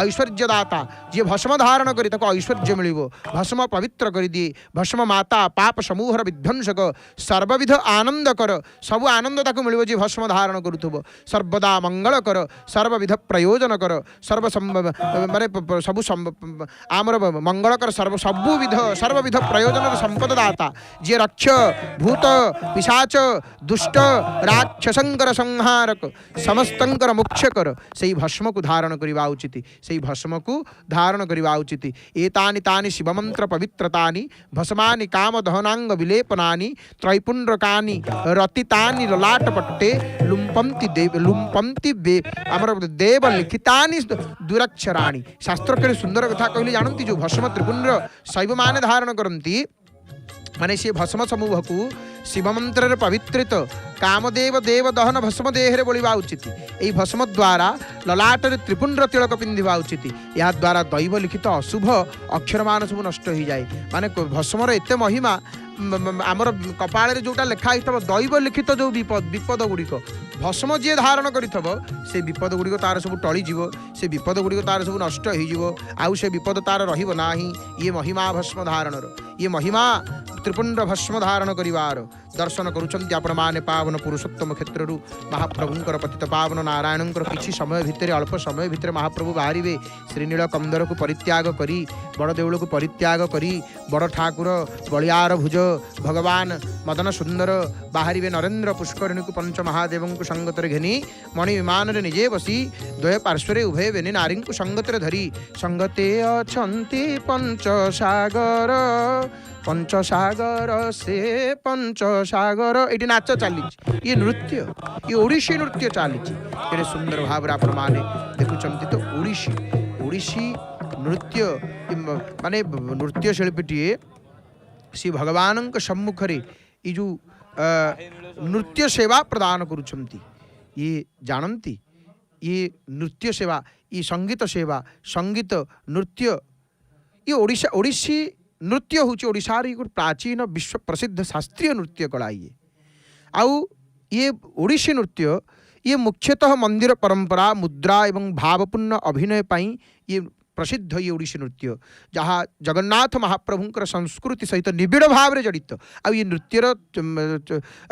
ଐଶ୍ୱର୍ଯ୍ୟଦାତା ଯିଏ ଭସ୍ମ ଧାରଣ କରି ତାକୁ ଐଶ୍ୱର୍ଯ୍ୟ ମିଳିବ ଭସ୍ମ ପବିତ୍ର କରିଦିଏ ଭସ୍ମ ମାତା ପାପ ସମୂହର ବିଧ୍ୱଂସକ ସର୍ବବିଧ ଆନନ୍ଦ କର ସବୁ ଆନନ୍ଦ ତାକୁ ମିଳିବ ଯିଏ ଭସ୍ମ ଧାରଣ କରୁଥିବ ସର୍ବଦା ମଙ୍ଗଳ କର ସର୍ବବିଧ ପ୍ରୟୋଜନ କର ମାନେ ସବୁ ଆମର ମଙ୍ଗଳକର ସର୍ବବିଧ ପ୍ରୟୋଜନର ସମ୍ପଦ ଦାତା ଯିଏ ରକ୍ଷ ଭୂତ ପିଶାଚ ଦୁଷ୍ଟ ରାକ୍ଷସଙ୍କର ସଂହାରକ ସମସ୍ତଙ୍କର ମୁଖ୍ୟ କର ସେଇ ଭସ୍ମକୁ ଧାରଣ କରିବା ଉଚିତ ସେଇ ଭସ୍ମକୁ ଧାରଣ କରିବା ଉଚିତ ଏତାନି ତାନି ଶିବମନ୍ତ୍ର ପବିତ୍ରତାନି ଭସ୍ମାନି କାମ ଦହନାଙ୍ଗ ବିଲେପନାନି ତ୍ରୈପୁଣ୍ଡ୍ରକାନି ରତିତାନି ଲଲାଟ ପଟ୍ଟେ ଲୁମ୍ପନ୍ତି ଆମର ଦେବ ଲିଖିତାନି ଦୁରାକ୍ଷରାଣୀ ଶାସ୍ତ୍ର କେତେ ସୁନ୍ଦର କଥା କହିଲେ ଜାଣନ୍ତି ଯେଉଁ ଭସ୍ମ ତ୍ରିପୁଣ୍ଡ ଶୈବମାନେ ଧାରଣ କରନ୍ତି ମାନେ ସେ ଭସ୍ମ ସମୂହକୁ ଶିବମନ୍ତ୍ରରେ ପବିତ୍ରିତ କାମଦେବ ଦେବ ଦହନ ଭସ୍ମ ଦେହରେ ବୋଳିବା ଉଚିତ ଏହି ଭସ୍ମ ଦ୍ୱାରା ଲଲାଟରେ ତ୍ରିପୁଣ୍ଡ ତିଳକ ପିନ୍ଧିବା ଉଚିତ ଏହାଦ୍ୱାରା ଦୈବ ଲିଖିତ ଅଶୁଭ ଅକ୍ଷରମାନ ସବୁ ନଷ୍ଟ ହୋଇଯାଏ ମାନେ ଭସ୍ମର ଏତେ ମହିମା ଆମର କପାଳରେ ଯେଉଁଟା ଲେଖା ହେଇଥିବ ଦୈବ ଲିଖିତ ଯେଉଁ ବିପଦ ଗୁଡ଼ିକ ଭସ୍ମ ଯିଏ ଧାରଣ କରିଥିବ ସେ ବିପଦ ଗୁଡ଼ିକ ତାର ସବୁ ଟଳିଯିବ ସେ ବିପଦ ଗୁଡ଼ିକ ତାର ସବୁ ନଷ୍ଟ ହେଇଯିବ ଆଉ ସେ ବିପଦ ତାର ରହିବ ନାହିଁ ଇଏ ମହିମା ଭସ୍ମ ଧାରଣର ଇଏ ମହିମା ତ୍ରିପୁଣ୍ଡ ଭସ୍ମ ଧାରଣ କରିବାର ଦର୍ଶନ କରୁଛନ୍ତି ଆପଣମାନେ ପାବନ ପୁରୁଷୋତ୍ତମ କ୍ଷେତ୍ରରୁ ମହାପ୍ରଭୁଙ୍କର ପତିତ ପାବନ ନାରାୟଣଙ୍କର କିଛି ସମୟ ଭିତରେ ଅଳ୍ପ ସମୟ ଭିତରେ ମହାପ୍ରଭୁ ବାହାରିବେ ଶ୍ରୀନୀଳ କନ୍ଦରକୁ ପରିତ୍ୟାଗ କରି ବଡ଼ ଦେଉଳକୁ ପରିତ୍ୟାଗ କରି ବଡ଼ ଠାକୁର ବଳିଆର ଭୁଜ ଭଗବାନ ମଦନ ସୁନ୍ଦର ବାହାରିବେ ନରେନ୍ଦ୍ର ପୁଷ୍କରିଣୀକୁ ପଞ୍ଚ ମହାଦେବଙ୍କୁ ସଙ୍ଗତରେ ଘେନି ମଣି ବିମାନରେ ନିଜେ ବସି ଦ୍ୱୟ ପାର୍ଶ୍ୱରେ ଉଭୟ ବେନି ନାରୀଙ୍କୁ ସଙ୍ଗତରେ ଧରି ସଙ୍ଗତେ ଅଛନ୍ତି ପଞ୍ଚସାଗର ସେ ପଞ୍ଚସାଗର ଏଠି ନାଚ ଚାଲିଛି ଇଏ ନୃତ୍ୟ ଇଏ ଓଡ଼ିଶୀ ନୃତ୍ୟ ଚାଲିଛି ଏଠି ସୁନ୍ଦର ଭାବରେ ଆପଣମାନେ ଦେଖୁଛନ୍ତି ତ ଓଡ଼ିଶୀ ନୃତ୍ୟ ମାନେ ନୃତ୍ୟଶିଳ୍ପୀଟିଏ ସେ ଭଗବାନଙ୍କ ସମ୍ମୁଖରେ ଏ ଯେଉଁ ନୃତ୍ୟ ସେବା ପ୍ରଦାନ କରୁଛନ୍ତି ଇଏ ଜାଣନ୍ତି ଇଏ ନୃତ୍ୟ ସେବା ଇଏ ସଙ୍ଗୀତ ସେବା ସଙ୍ଗୀତ ନୃତ୍ୟ ଇଏ ଓଡ଼ିଶୀ ନୃତ୍ୟ ହେଉଛି ଓଡ଼ିଶାର ଗୋଟେ ପ୍ରାଚୀନ ବିଶ୍ୱ ପ୍ରସିଦ୍ଧ ଶାସ୍ତ୍ରୀୟ ନୃତ୍ୟ କଳା ଇଏ ଓଡ଼ିଶୀ ନୃତ୍ୟ ଇଏ ମୁଖ୍ୟତଃ ମନ୍ଦିର ପରମ୍ପରା ମୁଦ୍ରା ଏବଂ ଭାବପୂର୍ଣ୍ଣ ଅଭିନୟ ପାଇଁ ଇଏ ପ୍ରସିଦ୍ଧ ଇଏ ଓଡ଼ିଶୀ ନୃତ୍ୟ ଯାହା ଜଗନ୍ନାଥ ମହାପ୍ରଭୁଙ୍କର ସଂସ୍କୃତି ସହିତ ନିବିଡ଼ ଭାବରେ ଜଡ଼ିତ ଆଉ ଇଏ ନୃତ୍ୟର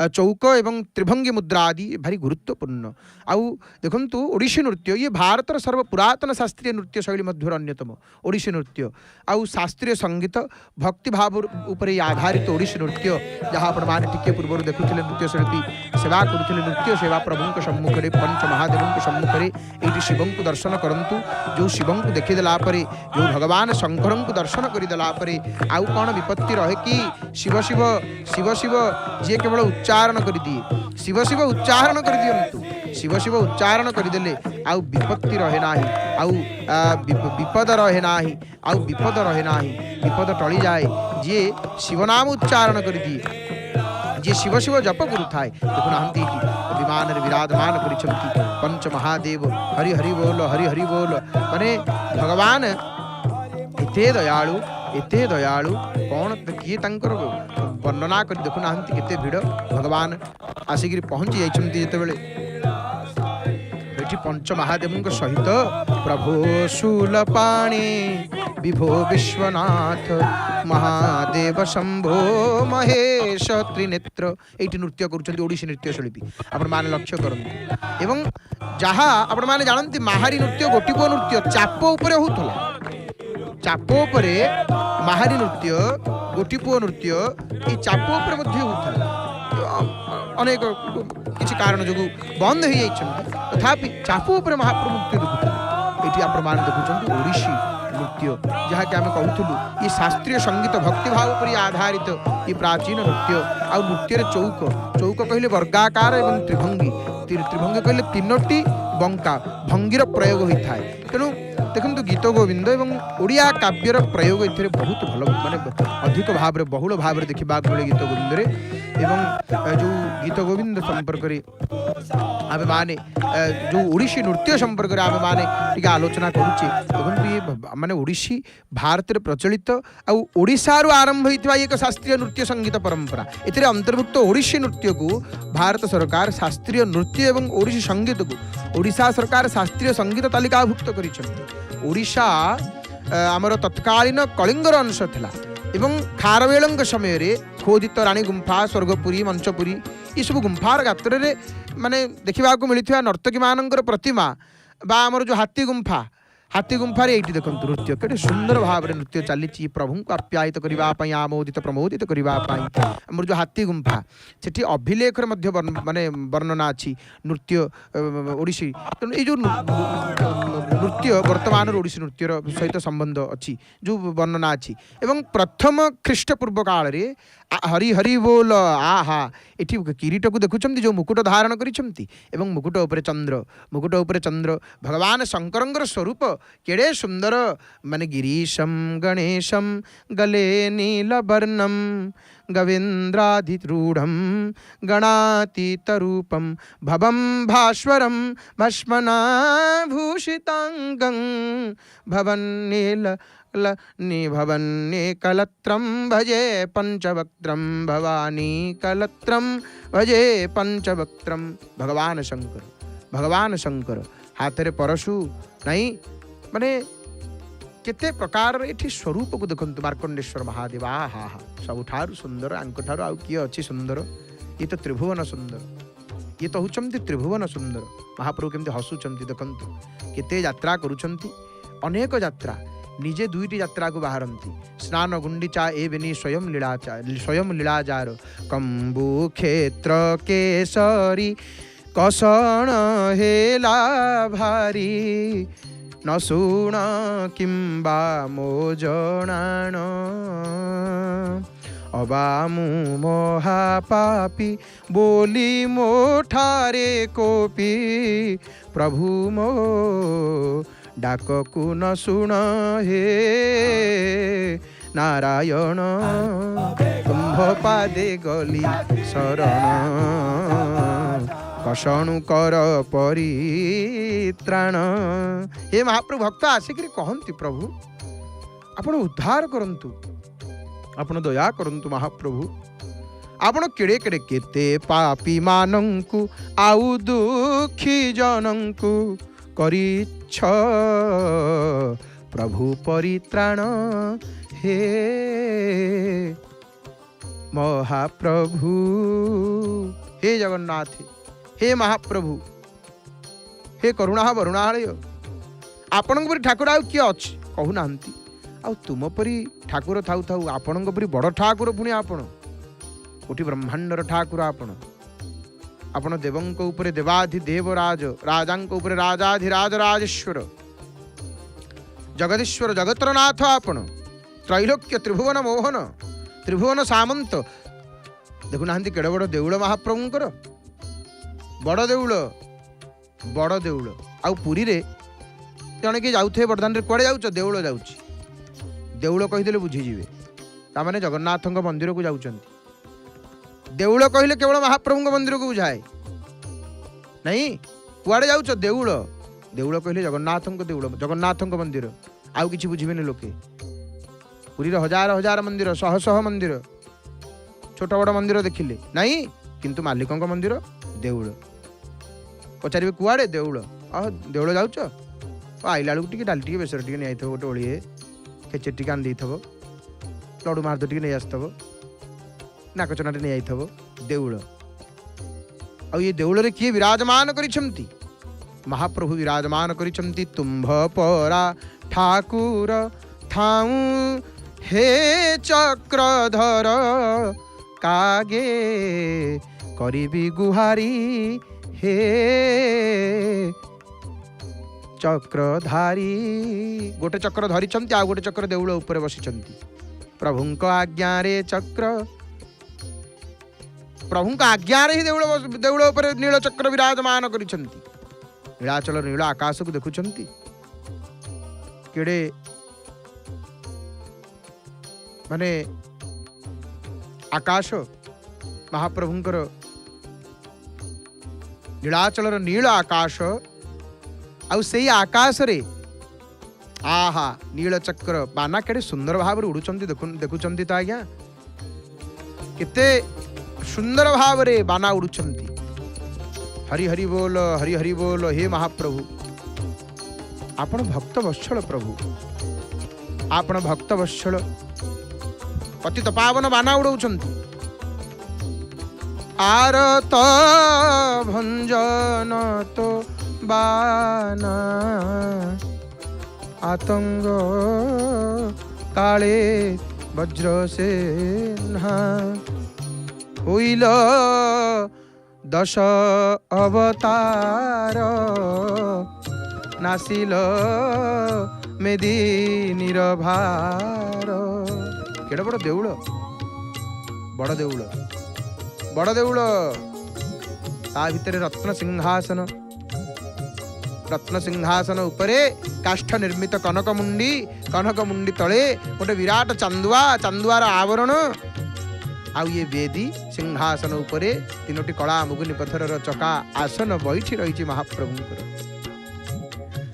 ଚୌକ ଏବଂ ତ୍ରିଭଙ୍ଗୀ ମୁଦ୍ରା ଆଦି ଭାରି ଗୁରୁତ୍ୱପୂର୍ଣ୍ଣ ଆଉ ଦେଖନ୍ତୁ ଓଡ଼ିଶୀ ନୃତ୍ୟ ଇଏ ଭାରତର ସର୍ବପୁରାତନ ଶାସ୍ତ୍ରୀୟ ନୃତ୍ୟ ଶୈଳୀ ମଧ୍ୟରୁ ଅନ୍ୟତମ ଓଡ଼ିଶୀ ନୃତ୍ୟ ଆଉ ଶାସ୍ତ୍ରୀୟ ସଙ୍ଗୀତ ଭକ୍ତିଭାବ ଉପରେ ଆଧାରିତ ଓଡ଼ିଶୀ ନୃତ୍ୟ ଯାହା ଆପଣମାନେ ଟିକେ ପୂର୍ବରୁ ଦେଖୁଥିଲେ ନୃତ୍ୟଶିଳ୍ପୀ ସେବା କରୁଥିଲେ ନୃତ୍ୟ ସେବା ପ୍ରଭୁଙ୍କ ସମ୍ମୁଖରେ ପଞ୍ଚ ମହାଦେବଙ୍କ ସମ୍ମୁଖରେ ଏଇଠି ଶିବଙ୍କୁ ଦର୍ଶନ କରନ୍ତୁ ଯେଉଁ ଶିବଙ୍କୁ ଦେଖିଦେଲା ପରେ ଯେଉଁ ଭଗବାନ ଶଙ୍କରଙ୍କୁ ଦର୍ଶନ କରିଦେଲା ପରେ ଆଉ କ'ଣ ବିପତ୍ତି ରହେ କି ଶିବ ଶିବ ଶିବ ଶିବ ଯିଏ କେବଳ ଉଚ୍ଚାରଣ କରିଦିଏ ଶିବ ଶିବ ଉଚ୍ଚାରଣ କରିଦିଅନ୍ତୁ ଶିବ ଶିବ ଉଚ୍ଚାରଣ କରିଦେଲେ ଆଉ ବିପତ୍ତି ରହେ ନାହିଁ ଆଉ ବିପଦ ରହେ ନାହିଁ ଆଉ ବିପଦ ରହେ ନାହିଁ ବିପଦ ଟଳିଯାଏ ଯିଏ ଶିବନାମ ଉଚ୍ଚାରଣ କରିଦିଏ ଯିଏ ଶିବ ଶିବ ଜପ କରୁଥାଏ ଦେଖୁନାହାନ୍ତି ବିମାନରେ ବିରାଜମାନ କରିଛନ୍ତି ପଞ୍ଚ ମହାଦେବ ହରି ହରି ବୋଲ ମାନେ ଭଗବାନ ଏତେ ଦୟାଳୁ କ'ଣ କିଏ ତାଙ୍କର ବର୍ଣ୍ଣନା କରି ଦେଖୁନାହାନ୍ତି କେତେ ଭିଡ଼ ଭଗବାନ ଆସିକିରି ପହଞ୍ଚି ଯାଇଛନ୍ତି ଯେତେବେଳେ ଏଠି ପଞ୍ଚ ମହାଦେବଙ୍କ ସହିତ ପ୍ରଭୁ ଶୂଲପାଣି ବିଭୋ ବିଶ୍ୱନାଥ ମହାଦେବ ଶମ୍ଭୋ ମହେଶ ତ୍ରିନେତ୍ର ଏଇଠି ନୃତ୍ୟ କରୁଛନ୍ତି ଓଡ଼ିଶୀ ନୃତ୍ୟଶିଳ୍ପୀ ଆପଣମାନେ ଲକ୍ଷ୍ୟ କରନ୍ତୁ ଏବଂ ଯାହା ଆପଣମାନେ ଜାଣନ୍ତି ମାହାରୀ ନୃତ୍ୟ ଗୋଟିପୁଅ ନୃତ୍ୟ ଚାପ ଉପରେ ହେଉଥିଲା ଚାପ ଉପରେ ମାହାରୀ ନୃତ୍ୟ ଗୋଟିପୁଅ ନୃତ୍ୟ ଏଇ ଚାପ ଉପରେ ମଧ୍ୟ ହେଉଥିଲା ଅନେକ କିଛି କାରଣ ଯୋଗୁଁ ବନ୍ଦ ହୋଇଯାଇଛନ୍ତି ତଥାପି ଚାପ ଉପରେ ମହାପ୍ରଭୁ ନୃତ୍ୟ ଦେଖୁଥିଲେ। ଏଠି ଆପଣମାନେ ଦେଖୁଛନ୍ତି ଓଡ଼ିଶୀ ନୃତ୍ୟ, ଯାହାକି ଆମେ କହୁଥିଲୁ ଏ ଶାସ୍ତ୍ରୀୟ ସଙ୍ଗୀତ ଭକ୍ତିଭାବ ଉପରେ ଆଧାରିତ ଏ ପ୍ରାଚୀନ ନୃତ୍ୟ। ଆଉ ନୃତ୍ୟରେ ଚୌକ କହିଲେ ବର୍ଗାକାର ଏବଂ ତ୍ରିଭଙ୍ଗୀ, ତ୍ରିଭଙ୍ଗୀ କହିଲେ ତିନୋଟି ବଙ୍କା ଭଙ୍ଗୀର ପ୍ରୟୋଗ ହୋଇଥାଏ। ତେଣୁ ଦେଖନ୍ତୁ ଗୀତ ଗୋବିନ୍ଦ ଏବଂ ଓଡ଼ିଆ କାବ୍ୟର ପ୍ରୟୋଗ ଏଥିରେ ବହୁତ ଭଲ, ମାନେ ଅଧିକ ଭାବରେ ବହୁଳ ଭାବରେ ଦେଖିବାକୁ ମିଳେ ଗୀତ ଗୋବିନ୍ଦରେ। ଏବଂ ଯେଉଁ ଗୀତ ଗୋବିନ୍ଦ ସମ୍ପର୍କରେ ଆମେମାନେ ଯେଉଁ ଓଡ଼ିଶୀ ନୃତ୍ୟ ସମ୍ପର୍କରେ ଆମେମାନେ ଟିକେ ଆଲୋଚନା କରୁଛେ, ଦେଖନ୍ତୁ ଇଏ ମାନେ ଓଡ଼ିଶୀ ଭାରତରେ ପ୍ରଚଳିତ ଆଉ ଓଡ଼ିଶାରୁ ଆରମ୍ଭ ହୋଇଥିବା ଏକ ଶାସ୍ତ୍ରୀୟ ନୃତ୍ୟ ସଙ୍ଗୀତ ପରମ୍ପରା। ଏଥିରେ ଅନ୍ତର୍ଭୁକ୍ତ ଓଡ଼ିଶୀ ନୃତ୍ୟକୁ ଭାରତ ସରକାର ଶାସ୍ତ୍ରୀୟ ନୃତ୍ୟ ଏବଂ ଓଡ଼ିଶୀ ସଙ୍ଗୀତକୁ ଓଡ଼ିଶା ସରକାର ଶାସ୍ତ୍ରୀୟ ସଙ୍ଗୀତ ତାଲିକାଭୁକ୍ତ କରିଛନ୍ତି। ଓଡ଼ିଶା ଆମର ତତ୍କାଳୀନ କଳିଙ୍ଗର ଅଂଶ ଥିଲା ଏବଂ ଖାରବେଳଙ୍କ ସମୟରେ ଖୋଦିତ ରାଣୀ ଗୁମ୍ଫା, ସ୍ୱର୍ଗପୁରୀ, ମଞ୍ଚପୁରୀ ଏସବୁ ଗୁମ୍ଫାର ଗାତ୍ରରେ ମାନେ ଦେଖିବାକୁ ମିଳିଥିବା ନର୍ତ୍ତକୀମାନଙ୍କର ପ୍ରତିମା ବା ଆମର ଯେଉଁ ହାତୀ ଗୁମ୍ଫାରେ ଏଇଠି ଦେଖନ୍ତୁ ନୃତ୍ୟ କେତେ ସୁନ୍ଦର ଭାବରେ ନୃତ୍ୟ ଚାଲିଛି ପ୍ରଭୁଙ୍କୁ ଆପ୍ୟାୟିତ କରିବା ପାଇଁ, ଆମୋଦିତ ପ୍ରମୋଦିତ କରିବା ପାଇଁ। ଆମର ଯେଉଁ ହାତୀ ଗୁମ୍ଫା ସେଠି ଅଭିଲେଖରେ ମଧ୍ୟ ମାନେ ବର୍ଣ୍ଣନା ଅଛି ନୃତ୍ୟ ଓଡ଼ିଶୀ। ତେଣୁ ଏଇ ଯେଉଁ ନୃତ୍ୟ ବର୍ତ୍ତମାନର ଓଡ଼ିଶୀ ନୃତ୍ୟର ସହିତ ସମ୍ବନ୍ଧ ଅଛି, ଯେଉଁ ବର୍ଣ୍ଣନା ଅଛି। ଏବଂ ପ୍ରଥମ ଖ୍ରୀଷ୍ଟପୂର୍ବ କାଳରେ ହରି ହରି ବୋଲ ଆହା, ଏଠି କିରୀଟକୁ ଦେଖୁଛନ୍ତି ଯେଉଁ ମୁକୁଟ ଧାରଣ କରିଛନ୍ତି ଏବଂ ମୁକୁଟ ଉପରେ ଚନ୍ଦ୍ର ଭଗବାନ ଶଙ୍କରଙ୍କର ସ୍ୱରୂପ କେଡ଼େ ସୁନ୍ଦର, ମାନେ ଗିରୀଶం ଗଣେଶం ଗଲେ ନୀଳବର୍ଣ୍ଣಂ ଗବେନ୍ଦ୍ରାଧିରୂଢ଼ం ଗଣାତୀତରୂପం ଭବଂ ଭାସ୍ୱରಂ ଭସ୍ମନାଭୂଷିତାଙ୍ଗଂ ଭବନ୍ୟेकलत्रं भजे पंचवक्त्रं भवानी कलत्रं भजे पंचवक्त्रं। भगवान शंकर हाथ में परशु नहीं, माने केते प्रकार एठी स्वरूप को देखंतु मार्कंडेश्वर महादेव। हा सबुठारु सुंदर आंकठारु आउ किए अछि सुंदर, ये तो त्रिभुवन सुंदर, ये तो होचंती त्रिभुवन सुंदर। महाप्रभु केमती हसुचंती देखंतु, केते यात्रा करूचंती, अनेक यात्रा निजे दुईटी यात्रा को बाहरती। स्नान गुंडीचा एवनी स्वयं लीलाजार कंबु क्षेत्र केसरी कषण हेला भारी न शुण किंबा मो जणाण अबामु महापापी बोली मो ठारे कोपी प्रभु मो डाककु न शुण हे नारायण कुंभ पादे गली शरण कषणु कर परित्राण। हे महाप्रभु भक्त आसिक कहती प्रभु आपण उद्धार करंतु, आपण दया करंतु महाप्रभु, आपण केड़े केड़े केते पापी मानंकु आउ दुखी जनंकु करिछ प्रभु परित्राण। हे महाप्रभु, हे जगन्नाथ, हे महाप्रभु, हे करुणा वरुणालय, आपण ठाकुर आउ किए अच्छे कहूना। आ तुम परी ठाकुर थाउ थाउ आपण परी बड़ ठाकुर पुणी आपण कोटि ब्रह्मांडर ठाकुर आपण देवंक उपरे देवाधिदेव राज, राजांक उपरे राजाधिराज राजेश्वर, जगदीश्वर जगतरनाथ आपण त्रैलोक्य त्रिभुवन मोहन, त्रिभुवन सामंत। देखुना केड़े बड़ देउल महाप्रभुंकर, बड़ देउल आउ पुरी रे जने कि जाउथे बरदान रे कुआडे जाउछ, देउल जाउछ, देउल कहिदेले बुझीजिवे तामाने जगन्नाथंक मंदिर को जाउछंती। देउल कहले केवल महाप्रभुंक मंदिर को बुझाए नहीं, कुआडे जाउछ देउल, देउल कहले जगन्नाथंक देउल, जगन्नाथंक मंदिर, आउ किछि बुझिबेनि लोके। पुरी रे हजार हजार मंदिर, शह शह मंदिर, छोट बड़ मंदिर देखिले नहीं, किंतु मालिकंक मंदिर देउल। पचारे कुआडे देउल, देउल जाउछ, आइला बेलू टी डाली टी बेसर टी नहीं गोटे ओलिए खेचेर टी आनी देथब, लडू मार्द टी नहीं आसथब, नाकचनाटे नहीं आइथब देउल। आ ये देउल रे किए विराजमान करिसंती? महाप्रभु विराजमान करिसंती। तुम्भ परा ठाकुर थाऊ हे चक्रधर କାଗେ କରିବି ଗୁହାରି ହେ ଚକ୍ରଧାରୀ। ଗୋଟେ ଚକ୍ର ଧରିଛନ୍ତି, ଆଉ ଗୋଟେ ଚକ୍ର ଦେଉଳ ଉପରେ ବସିଛନ୍ତି। ପ୍ରଭୁଙ୍କ ଆଜ୍ଞାରେ ଚକ୍ର, ପ୍ରଭୁଙ୍କ ଆଜ୍ଞାରେ ହିଁ ଦେଉଳ ଉପରେ ନୀଳ ଚକ୍ର ବିରାଜମାନ କରିଛନ୍ତି। ନୀଳାଚଳ ନୀଳ ଆକାଶକୁ ଦେଖୁଛନ୍ତି, କେଡ଼େ ମାନେ ଆକାଶ ମହାପ୍ରଭୁଙ୍କର, ନୀଳାଚଳର ନୀଳ ଆକାଶ। ଆଉ ସେଇ ଆକାଶରେ ଆହା ନୀଳଚକ୍ର ବାନା କେଡ଼େ ସୁନ୍ଦର ଭାବରେ ଉଡୁଛନ୍ତି। ଦେଖୁଛନ୍ତି ତ ଆଜ୍ଞା, କେତେ ସୁନ୍ଦର ଭାବରେ ବାନା ଉଡୁଛନ୍ତି। ହରି ହରି ବୋଲ, ହରି ହରି ବୋଲ। ହେ ମହାପ୍ରଭୁ, ଆପଣ ଭକ୍ତ ବତ୍ସଳ ପ୍ରଭୁ, ଆପଣ ଭକ୍ତ ବତ୍ସଳ। ପତିତ ପାବନ ବାନା ଉଡଉଛନ୍ତି। ଆରତ ଭଞ୍ଜନ ତ ବାନା ଆତଙ୍ଗ କାଳେ ବଜ୍ର ସେନା ହୋଇଲ ଦଶ ଅବତାର ନାସିଲ ମେଦିନୀର ଭାର। କେଡ଼େ ବଡ଼ ଦେଉଳ, ବଡ଼ ଦେଉଳ, ବଡ଼ ଦେଉଳ। ତା ଭିତରେ ରତ୍ନ ସିଂହାସନ, ରତ୍ନ ସିଂହାସନ ଉପରେ କାଷ୍ଠ ନିର୍ମିତ କନକ ମୁଣ୍ଡି ତଳେ ଗୋଟେ ବିରାଟ ଚାନ୍ଦୁଆ, ଚାନ୍ଦୁଆର ଆବରଣ। ଆଉ ଇଏ ବେଦୀ, ସିଂହାସନ ଉପରେ ତିନୋଟି କଳା ମୁଗୁନି ପଥରର ଚକା ଆସନ ବୈଠି ରହିଛି ମହାପ୍ରଭୁଙ୍କର।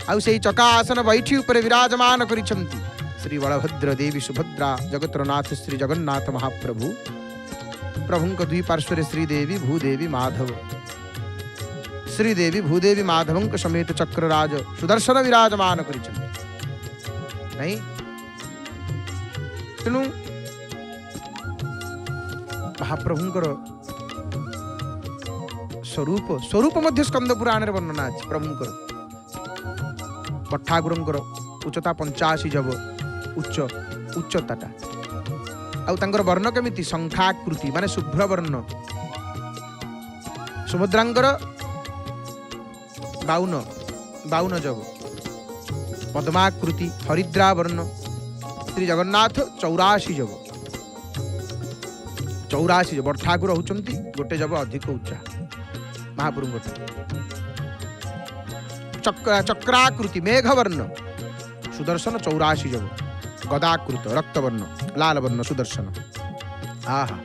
ଆଉ ସେଇ ଚକା ଆସନ ବୈଠି ଉପରେ ବିରାଜମାନ କରିଛନ୍ତି ଶ୍ରୀ ବଳଭଦ୍ର, ଦେବୀ ସୁଭଦ୍ରା, ଜଗତର ନାଥ ଶ୍ରୀ ଜଗନ୍ନାଥ ମହାପ୍ରଭୁ। ପ୍ରଭୁଙ୍କ ଦୁଇ ପାର୍ଶ୍ୱରେ ଶ୍ରୀଦେବୀ ଭୂଦେବୀ ମାଧବ, ଶ୍ରୀଦେବୀ ଭୂଦେବୀ ମାଧବଙ୍କ ସମେତ ଚକ୍ରରାଜ ସୁଦର୍ଶନ ବିରାଜମାନ କରିଛନ୍ତି। ନାଇଁ ତେଣୁ ମହାପ୍ରଭୁଙ୍କର ସ୍ୱରୂପ ମଧ୍ୟ ସ୍କନ୍ଦ ପୁରାଣରେ ବର୍ଣ୍ଣନା ଅଛି। ପ୍ରଭୁଙ୍କର ପଠାଗୁରଙ୍କର ଉଚ୍ଚତା 85 ଯବ ଉଚ୍ଚତାଟା। ଆଉ ତାଙ୍କର ବର୍ଣ୍ଣ କେମିତି? ଶଙ୍ଖାକୃତି, ମାନେ ଶୁଭ୍ର ବର୍ଣ୍ଣ। ସୁଭଦ୍ରାଙ୍କର 52 ଯବ ପଦ୍ମାକୃତି, ହରିଦ୍ରା ବର୍ଣ୍ଣ। ଶ୍ରୀ ଜଗନ୍ନାଥ 84 ଯବ, 84 ଯବ। ଠାକୁର ହଉଛନ୍ତି ଗୋଟେ ଯବ ଅଧିକ ଉଚ୍ଚା ମହାପ୍ରଭୁଙ୍କ। ଚକ୍ରାକୃତି ମେଘବର୍ଣ୍ଣ, ସୁଦର୍ଶନ 84 ଯବ। ଗଦାକୃତ ରକ୍ତବର୍ଣ୍ଣ, ଲାଲ ବର୍ଣ୍ଣ ସୁଦର୍ଶନ। ଆହା,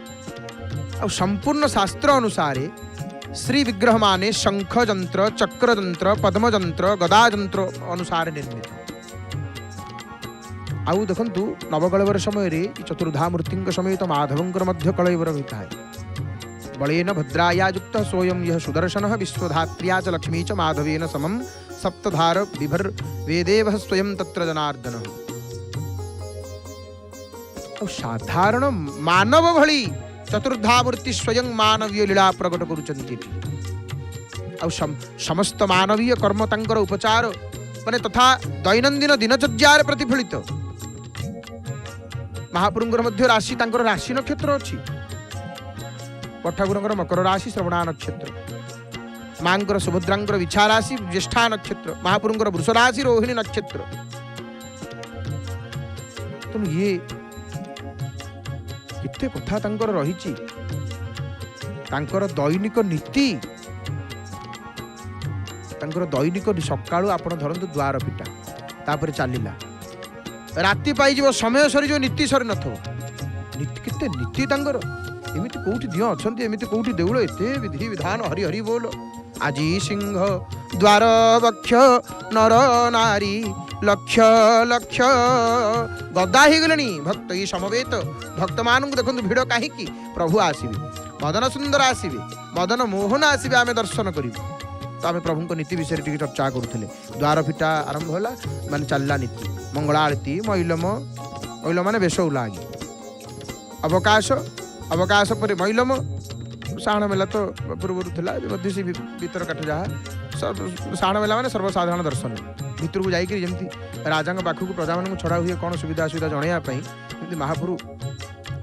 ଆଉ ସମ୍ପୂର୍ଣ୍ଣ ଶାସ୍ତ୍ର ଅନୁସାରେ ଶ୍ରୀ ବିଗ୍ରହ ମାନେ ଶଙ୍ଖ ଯନ୍ତ୍ର, ଚକ୍ର ଯନ୍ତ୍ର, ପଦ୍ମ ଯନ୍ତ୍ର, ଗଦା ଯନ୍ତ୍ର ଅନୁସାରେ ନିର୍ମିତ। ଆଉ ଦେଖନ୍ତୁ, ନବକଳେବର ସମୟରେ ଚତୁର୍ଦ୍ଧା ମୂର୍ତ୍ତିଙ୍କ ସମେତ ମାଧବଙ୍କର ମଧ୍ୟ କଳେବର ହୋଇଥାଏ। ବଳେନ ଭଦ୍ରାୟା ଯୁକ୍ତ ସୋୟಂ ಯಹ ସୁଦର୍ଶନ ବିଶ୍ୱଧାତ୍ର୍ୟା ଚ ଲକ୍ଷ୍ମୀ ଚ ମାଧବେନ ସମಂ ସପ୍ତଧାର ବିଭର୍ ବେଦେବ ସ୍ୱୟଂ ତତ୍ର ଜନାର୍ଦ୍ଦନ। ଆଉ ସାଧାରଣ ମାନବ ଭଳି ଚତୁର୍ଦ୍ଧା ମୂର୍ତ୍ତି ସ୍ୱୟଂ ମାନବୀୟ ଲୀଳା ପ୍ରକଟ କରୁଛନ୍ତି। ଆଉ ସମସ୍ତ ମାନବୀୟ କର୍ମ ତାଙ୍କର ଉପଚାର ମାନେ ତଥା ଦୈନନ୍ଦିନ ଦିନଚର୍ଯ୍ୟାରେ ପ୍ରତିଫଳିତ। ମହାପ୍ରଭୁଙ୍କର ମଧ୍ୟ ରାଶି, ତାଙ୍କର ରାଶି ନକ୍ଷତ୍ର ଅଛି। ପଠାଗୁରଙ୍କର ମକର ରାଶି, ଶ୍ରବଣା ନକ୍ଷତ୍ର। ମାଙ୍କର ସୁଭଦ୍ରାଙ୍କର ବିଛା ରାଶି, ଜ୍ୟେଷ୍ଠା ନକ୍ଷତ୍ର। ମହାପ୍ରଭୁଙ୍କର ବୃଷ ରାଶି, ରୋହିଣୀ ନକ୍ଷତ୍ର। ତେଣୁ ଇଏ କେତେ କଥା ତାଙ୍କର ରହିଛି। ତାଙ୍କର ଦୈନିକ ନୀତି, ତାଙ୍କର ଦୈନିକ ସକାଳୁ ଆପଣ ଧରନ୍ତୁ ଦ୍ୱାର ପିଟା, ତାପରେ ଚାଲିଲା, ରାତି ପାଇଯିବ, ସମୟ ସରିଯିବ, ନୀତି ସରି ନଥିବ। କେତେ ନୀତି ତାଙ୍କର। ଏମିତି କୋଉଠି ଦିଅ ଅଛନ୍ତି, ଏମିତି କୋଉଠି ଦେଉଳ, ଏତେ ବିଧି ବିଧାନ। ହରି ହରି ବୋଲ। ଆଜି ସିଂହ ଦ୍ୱାର ବକ୍ଷ ନର ନାରୀ ଲକ୍ଷ ଲକ୍ଷ ଗଦା ହେଇଗଲେଣି ଭକ୍ତ ଏଇ ସମବେତ। ଭକ୍ତମାନଙ୍କୁ ଦେଖନ୍ତୁ ଭିଡ଼ କାହିଁକି? ପ୍ରଭୁ ଆସିବେ, ମଦନ ସୁନ୍ଦର ଆସିବେ, ମଦନ ମୋହନ ଆସିବେ, ଆମେ ଦର୍ଶନ କରିବୁ। ତ ଆମେ ପ୍ରଭୁଙ୍କ ନୀତି ବିଷୟରେ ଟିକେ ଚର୍ଚ୍ଚା କରୁଥିଲେ। ଦ୍ୱାର ଫିଟା ଆରମ୍ଭ ହେଲା, ମାନେ ଚାଲିଲା ନୀତି। ମଙ୍ଗଳା ଆଳତି, ମଇଲମ ମାନେ ବେଶ ଉଲାଗି, ଅବକାଶ ପରେ ମଇଲମ, ସାହାଣ ମେଲା ତ ପୂର୍ବରୁ ଥିଲା, ଏବେ ମଧ୍ୟ ସେ ଭିତର କାଠ ଯାହା। ସାହାଣ ମେଲା ମାନେ ସର୍ବସାଧାରଣ ଦର୍ଶନ, ଭିତରକୁ ଯାଇକି ଯେମିତି ରାଜାଙ୍କ ପାଖକୁ ପ୍ରଜାମାନଙ୍କୁ ଛଡ଼ା ହୁଏ କ'ଣ ସୁବିଧା ଅସୁବିଧା ଜଣାଇବା ପାଇଁ, ଯେମିତି ମହାପ୍ରଭୁ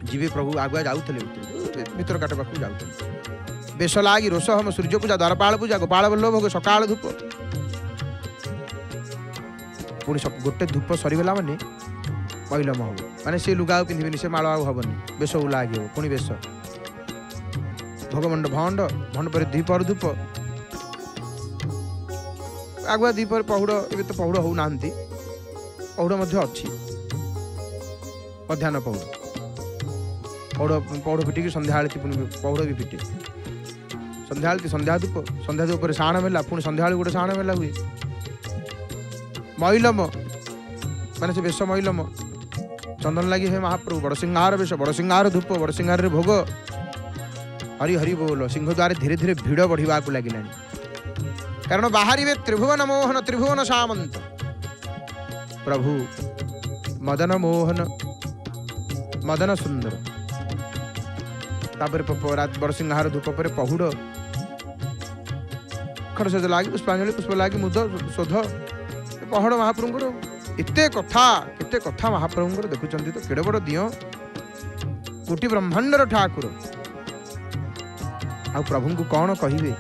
ଯିବେ, ପ୍ରଭୁ ଆଗୁଆ ଯାଉଥିଲେ ଭିତରକୁ, ଭିତର କାଟ ପାଖକୁ ଯାଉଛନ୍ତି। ବେଶ ଲାଗି ରୋଷ ହୋମ, ସୂର୍ଯ୍ୟ ପୂଜା, ଦ୍ୱାରପାଳ ପୂଜା, ଗୋପାଳ ବଲ୍ଲଭ ଭୋଗ, ସକାଳ ଧୂପ। ପୁଣି ଗୋଟେ ଧୂପ ସରିଗଲା ମାନେ ମଇଲମ ହବ, ମାନେ ସେ ଲୁଗା ଆଉ ପିନ୍ଧିବେନି, ସେ ମାଳ ଆଉ ହବନି, ବେଶ ଲାଗି ହବ। ପୁଣି ବେଶ ଭୋଗମଣ୍ଡ ଭଣ୍ଡ ପରେ ଦ୍ୱିପହର ଧୂପ, ଆଗୁଆ ଦ୍ୱିପହର ପହୁଡ଼, ଏବେ ତ ପହୁଡ଼ ହଉନାହାନ୍ତି, ପହୁଡ଼ ମଧ୍ୟ ଅଛି, ମଧ୍ୟାହ୍ନ ପହୁଡ଼, ପହୁଡ଼ ଫିଟିକି ସନ୍ଧ୍ୟା ଆଳତି, ପୁଣି ପହୁଡ଼ ବି ଫିଟେ, ସନ୍ଧ୍ୟା ଆଳତି, ସନ୍ଧ୍ୟା ଧୂପ, ସନ୍ଧ୍ୟା ଧୂପ ପରେ ସାହାଣ ମେଲା, ପୁଣି ସନ୍ଧ୍ୟାବେଳକୁ ଗୋଟେ ସାହାଣ ମେଲା ହୁଏ। ମଇଲମ ମାନେ ସେ ବେଶ ମଇଲମ, ଚନ୍ଦନ ଲାଗି ହେ ମହାପ୍ରଭୁ, ବଡ଼ସିଂହାର ବେଶ, ବଡ଼ସିଂହାର ଧୂପ, ବଡ଼ସିଂହାରରେ ଭୋଗ। ହରି ହରି ବୋଲ। ସିଂହ ଦ୍ୱାରେ ଧୀରେ ଧୀରେ ଭିଡ଼ ବଢ଼ିବାକୁ ଲାଗିଲାଣି, କାରଣ ବାହାରିବେ ତ୍ରିଭୁବନ ମୋହନ, ତ୍ରିଭୁବନ ସାମନ୍ତ ପ୍ରଭୁ ମଦନ ମୋହନ, ମଦନ ସୁନ୍ଦର। ତାପରେ ବଡ଼ସିଂହାର ଧୂପ ପରେ ପହୁଡ଼, ଖଡ଼ସଜ ଲାଗି, ପୁଷ୍ପାଞ୍ଜଳି, ପୁଷ୍ପ ଲାଗି, ମୁଦ ଶୋଧ, ପହଡ଼ ମହାପ୍ରଭୁଙ୍କର। କେତେ କଥା ମହାପ୍ରଭୁଙ୍କର। ଦେଖୁଛନ୍ତି ତ କେଡ଼େ ବଡ଼ ଦିଅ, କୋଟି ବ୍ରହ୍ମାଣ୍ଡର ଠାକୁର। ଆଉ ପ୍ରଭୁଙ୍କୁ କ'ଣ କହିବେ?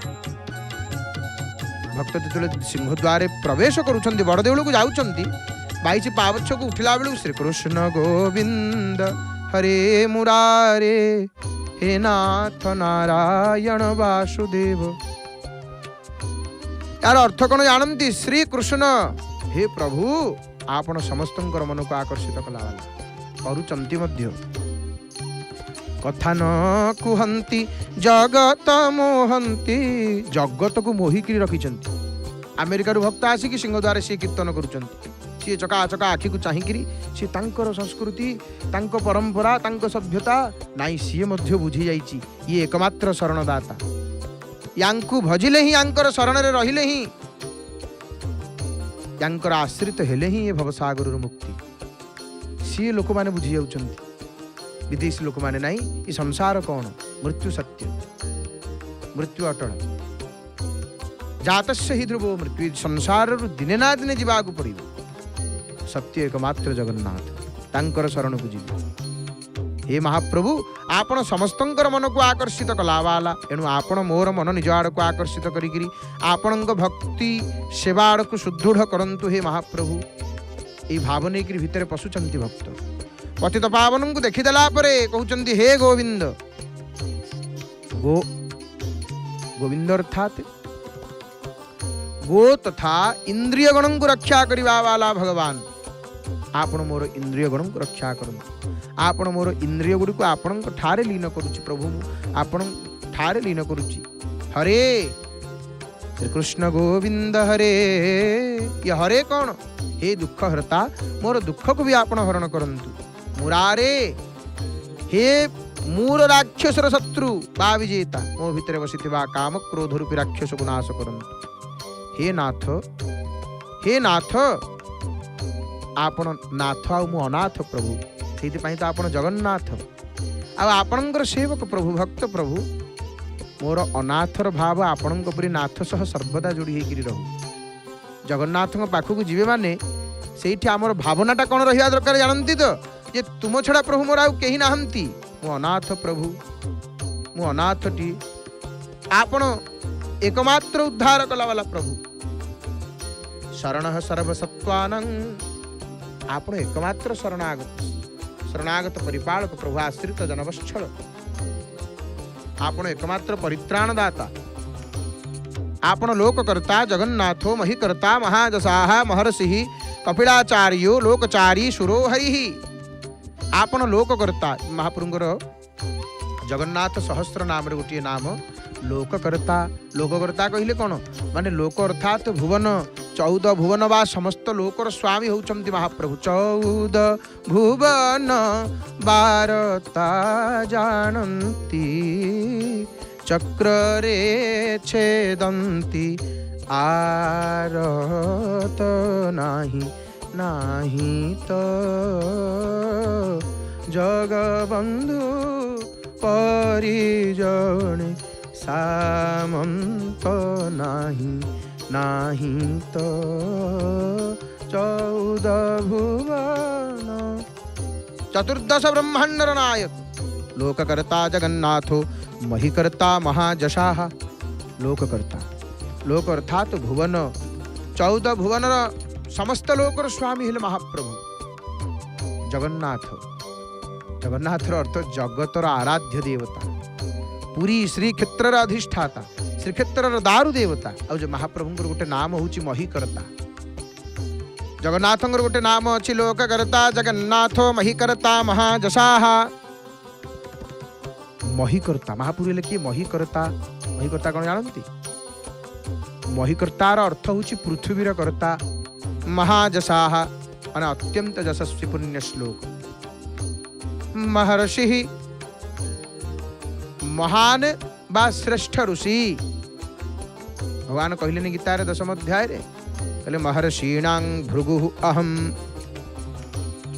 ଭକ୍ତ ଯେତେବେଳେ ସିଂହଦ୍ୱାରେ ପ୍ରବେଶ କରୁଛନ୍ତି, ବଡ଼ ଦେଉଳକୁ ଯାଉଛନ୍ତି, 22 ପାବଚ୍ଛକୁ ଉଠିଲା ବେଳକୁ ଶ୍ରୀକୃଷ୍ଣ ଗୋବିନ୍ଦ ହରେ ମୁରାରେ, ହେ ନାଥ ନାରାୟଣ ବାସୁଦେବ। यार अर्थ कौन जानती? श्रीकृष्ण हे प्रभु आपण समस्तंकर मन को आकर्षित कला करुचंती मध्य कथा न कुहंती जगत मोहंती, जगत को मोहिकी रखिचंती। अमेरिका भक्त आसिक सिंहद्वार सी कीर्तन करुचंती, सी चका चका आखि को चाहिकी सी तांकर संस्कृति, तांको परंपरा, तांको सभ्यता नाई सी मध्य बुझी जाइची ये एकमात्र शरणदाता। यांकु भजिले ही यांकर शरण रे रहिले ही यांकर आश्रित हेले ही ये भवसागर मुक्ति। सी लोक माने बुझी जाउचंती, विदेशी लोक माने नहीं। ये संसार कौन? मृत्यु सत्य, मृत्यु अटल, जातस्य ही ध्रुवो मृत्यु। संसार दिने ना दिने जीवाक पड़िबो। सत्य एकमात्र जगन्नाथ, तांकर शरण को जीव। हे महाप्रभु आपण समस्तंकर मन को आकर्षित कलावाला, एणु आपण मोर मन निज आड़ को आकर्षित करी आपण भक्ति सेवा आड़ को सुदृढ़ करंतु। हे महाप्रभु ये भाव नहीं भितर पशुचंती भक्त। पतित पावन को देखीदेला कहते हे गोविंद। गोविंद अर्थात गो तथा इंद्रिय गण को रक्षा करने वाला भगवान। आपण मोर इंद्रिय गण को रक्षा करंतु। आपण मोर इंद्रिय गुड़ी को आपण ठारे लीन करुच्ची प्रभु, आपण ठारे लीन करुच्ची। हरे श्री कृष्ण गोविंद हरे। ये हरे कौन? हे दुख हरता, मोर दुख को भी आपण हरण करंतु। मुरारे हे मूल राक्षसर शत्रु बा विजेता, मो भितर बसिथिबा काम क्रोध रूपी राक्षस को नाश करंतु। हे नाथ, हे नाथ आपण नाथ आ मु अनाथ प्रभु, से तो आपण जगन्नाथ आपणकर सेवक प्रभु भक्त प्रभु। मोर अनाथर भाव आपण नाथ सह सर्वदा जोड़ी होकर रहू। जगन्नाथ पाखक जीवे माने से आमर भावनाटा कौन रहा दरकार जानती तो? ये तुम छड़ा प्रभु मोर आउ कहीं नाहंती। मु अनाथ प्रभु, मु अनाथटी, आपण एकमात्र उद्धार कला वाला प्रभु। शरण सर्वसत्वानं, आपण एकमात्र शरणागत, शरणागत परिपालक प्रभु, आश्रित जनवत्सल। आपण एकमात्र परित्राणदाता। आपण लोककर्ता जगन्नाथो महिकर्ता महाजसाः महर्षि कपिलाचार्यो लोकचारी सुरोहरिः। आपण लोककर्ता। महाप्रभुଙ୍କର जगन्नाथ सहस्र नाम रे गोटे नाम लोककर्ता। लोककर्ता कहले कौन? माने लोक अर्थात भुवन। 14 भुवन बा समस्त लोकर स्वामी होउचंती महाप्रभु। 14 भुवन बारता जानती, चक्र रे छेदंती, आरत नाही नाही तो जगबंधु परिजने सामंत नाही नाही तो 14 भुवन। चतुर्दश ब्रह्मांडर नायक लोककर्ता जगन्नाथो महिकर्ता महाजशाः। लोककर्ता, लोक अर्थात भुवन, 14 भुवन समस्त लोकर स्वामी हेले महाप्रभु जगन्नाथ। जगन्नाथर अर्थ जगतर आराध्य देवता, पुरी श्रीक्षेत्र अधिष्ठाता, श्रीक्षेत्र दारु देवता। और जो महाप्रभु गोटे नाम हूँ महिकर्ता। जगन्नाथ गोटे नाम अच्छी लोककर्ता जगन्नाथो महिकर्ता महाजशाः। महिकर्ता महापुरी किए महिकर्ता? महिकर्ता कौन जानती? महिकर्तार अर्थ हूँ पृथ्वीर कर्ता। महाजशाः माने अत्यंत यशस्वी पुण्य श्लोक। महर्षि महान बा श्रेष्ठ ऋषि। भगवान कहले गीतार 10 अध्याय रे कहले महर्षीणां भृगु अहम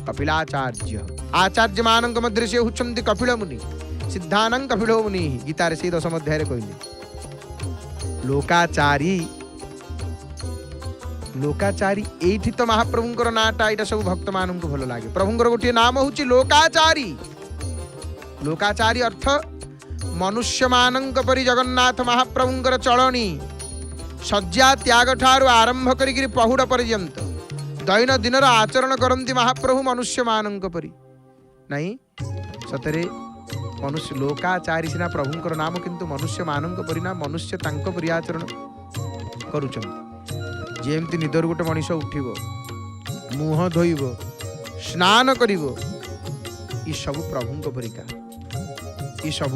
कपिलाचार्य। आचार्य मानक मध्य से होचंती कपिल मुनि, सिद्धानं कपिलो मुनि। गीतार से 10 अध्याय रे कहले लोकाचारी। लोकाचारी एठी तो महाप्रभुंकर नाटा एटा सब भक्त मानक भल लागे। प्रभुंकर गोटे नाम हूँ लोकाचारी। लोकाचारी अर्थ मनुष्य मानक परि जगन्नाथ महाप्रभुंकर चलनी सज्जा त्याग ठारू आरंभ करी पहुड़ पर्यंत दैन दिन आचरण करती महाप्रभु मनुष्य मानक परि नहीं। सतरे मनुष्य लोकाचारी सिना प्रभुंकर नाम किंतु मनुष्य मानक परि ना। मनुष्य तांको परि आचरण करूछन। जेमती निदर गोटे मनीष उठिबो, मुह धोइबो, स्नान करिबो, ई सब प्रभुंक परिका। ई सब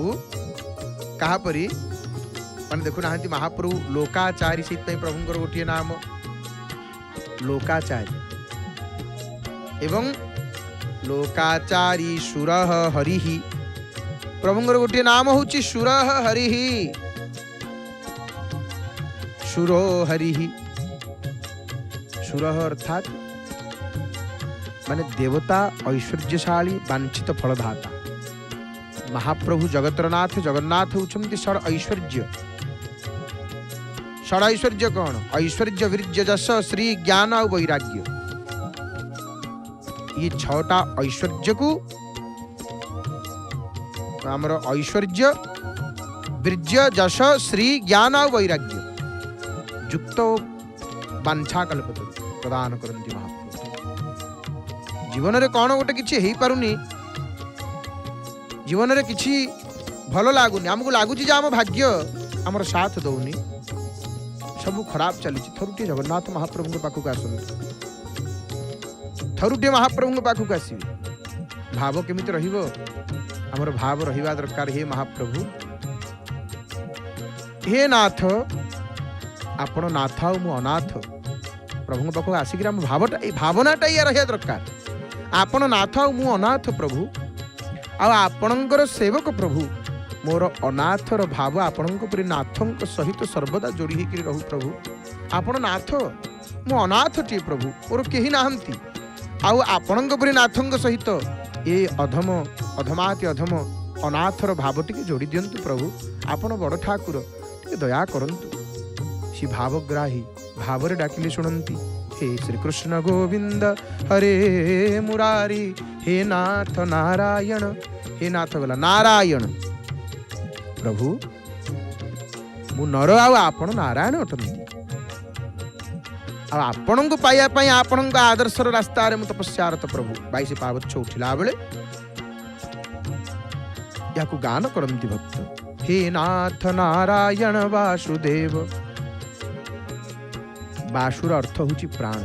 कहा परि माने देखु नाहंती महाप्रभु लोकाचारी। से प्रभुंकर गोटे नाम लोकाचारी। एवं लोकाचारी सुरः हरिः। प्रभुंकर गोटे नाम हूँ सुरः हरिः। सुरो हरिः। सुरः अर्थात माने देवता, ऐश्वर्यशाली, वांछित फलदाता। महाप्रभु जगतरनाथ जगन्नाथ होचंती षड ऐश्वर्य। षड ऐश्वर्य कौन? ऐश्वर्य, वीर्य, जश, श्री, ज्ञान और वैराग्य। ये 6टा ऐश्वर्य को आमर ऐश्वर्य, वीर्य, जश, श्री, ज्ञान और वैराग्य युक्त वांछा कल्पतरु प्रदान करती महाप्रभु। जीवन रे कौन गोटे किछि हेई पारुनी, जीवन रे किछि भल लागुनी, हमको लागुची जे आम भाग्य आमर साथ दौनी, सब खराब चली। थरुटे जगन्नाथ महाप्रभु के पाखक आसु, थरुटे महाप्रभु के पाखक आसबे। भाव केमिति रहिबो? आमर भाव रहिबा दरकार। हे महाप्रभु, हे नाथ, आपण नाथ आ मु अनाथ। प्रभु पाखक आसिक भावटा भावनाटा या रहा दरकार। आपण नाथ आ मु अनाथ प्रभु, आपणकर सेवक प्रभु। मोर अनाथर भाव आपणक परि नाथंक सहित सर्वदा जोड़ी होकर रहू प्रभु। आपण नाथ, मु अनाथटी प्रभु, मोर केही नाहंती। आपणक परि नाथंक सहित ए अधम अधमाति अधम अनाथर भाव टिके जोड़ी दियंतु प्रभु। आपण बड़ ठाकुर, टिके दया करंतु। सी भावग्राही भावरे डाकिले शुणंती। हे श्री कृष्ण गोविंद हरे मुरारी, हे नाथ नारायण। हे नाथ गला नारायण प्रभु, मु नर आपण नारायण अटंती। आपण को पाइया पाई आपण आदर्शर रास्तार मु तपस्यारत प्रभु। 22 पावच्छ उठिला बेले या गान करती भक्त। हे नाथ नारायण वासुदेव। वासुर अर्थ हूँ प्राण।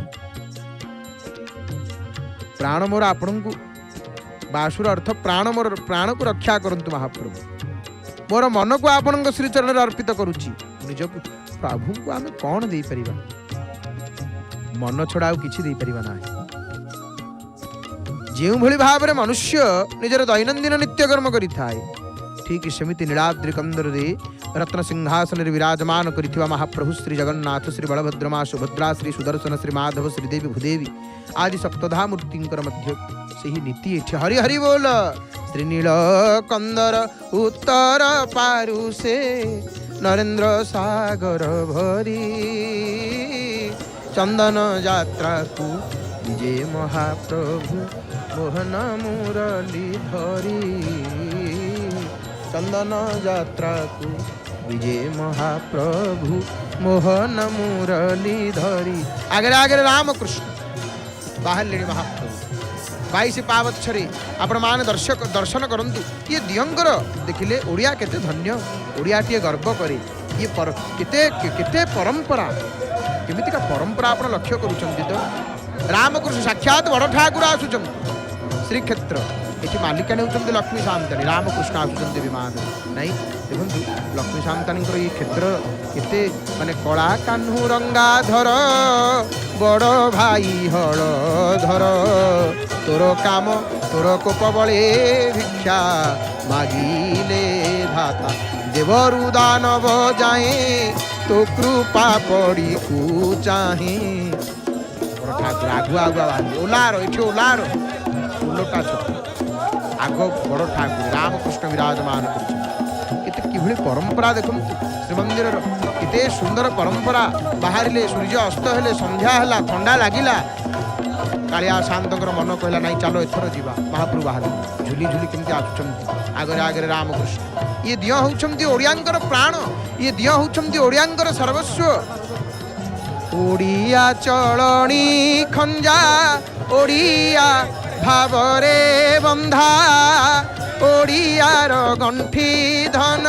प्राण मोर आपण को, वासुर अर्थ प्राण मोर, प्राण को रक्षा करंतु महाप्रभु। मोर मन को आपण श्रीचरण अर्पित करुच्ची। निजक प्रभु को आम कौन दे परिबा? मन छड़ा किछि दे परिबा ना। जेउ भली भाव रे मनुष्य निजर दैनंदिन नित्यकर्म करि थाए, ठीक सेमिति नीलाद्रि कंदर रे रत्न सिंहासन विराजमान करिथिबा महाप्रभु श्री जगन्नाथ, श्री बलभद्र मां सुभद्रा, श्री सुदर्शन, श्री माधव, श्रीदेवी भूदेवी आदि सप्तधा मूर्तिंकर मध्य सही नीति एठी। हरि हरि बोल। श्री नील कंदर उत्तर पारु से नरेंद्र सागर भरी, चंदन यात्रा को विजय महाप्रभु मोहन मुरली धरी। चंदन यात्रा को विजय महाप्रभु मोहन मुरली धरी। आगे आगे राम कृष्ण बाहर महाप्रभु 22 पावच्छरे आपण मान दर्शन करंतु। ये दियंकर देखिले ओडिया केते धन्य, ओडिया टी गर्व करे। ये केते परंपरा, केमितिका परंपरा आपण लक्ष्य करूछंती। तो रामकृष्ण साक्षात बड़ ठाकुर आसुचंती श्रीक्षेत्र। ये मालिका ने लक्ष्मी सामंतानी, रामकृष्ण आसुचंती विमान नहीं। देखु लक्ष्मी सामंतानी ये क्षेत्र केते माने कला कान्हू रंगाधर बड़ भाई हलधर तोर काम तोर कोप बले भिक्षा मागिले धाता देवरु दानव जाए तो कृपा पड़ी को चाहे। ठाकुर आगु आगु ओलार ये ओलार लोटा आग बड़ ठाकुर रामकृष्ण विराजमान कर परंपरा देखु श्रीमंदिर केते सुंदर परंपरा। बाहर सूर्य अस्त हेले संध्या है ठंडा लगिला कालिया शांतर मन कहला नहीं चलो एथर जीवा। महाप्रभु बाहर झुली झुली केमती आसुचंती आगरे आगरे रामकृष्ण। ये दिय होउछंती ओडियांकर प्राण, ये दिय होउछंती ओडियांकर सर्वस्व। ओडिया चलणी खंजा ओडिया भावरे बंधा ओडियार गंठी धन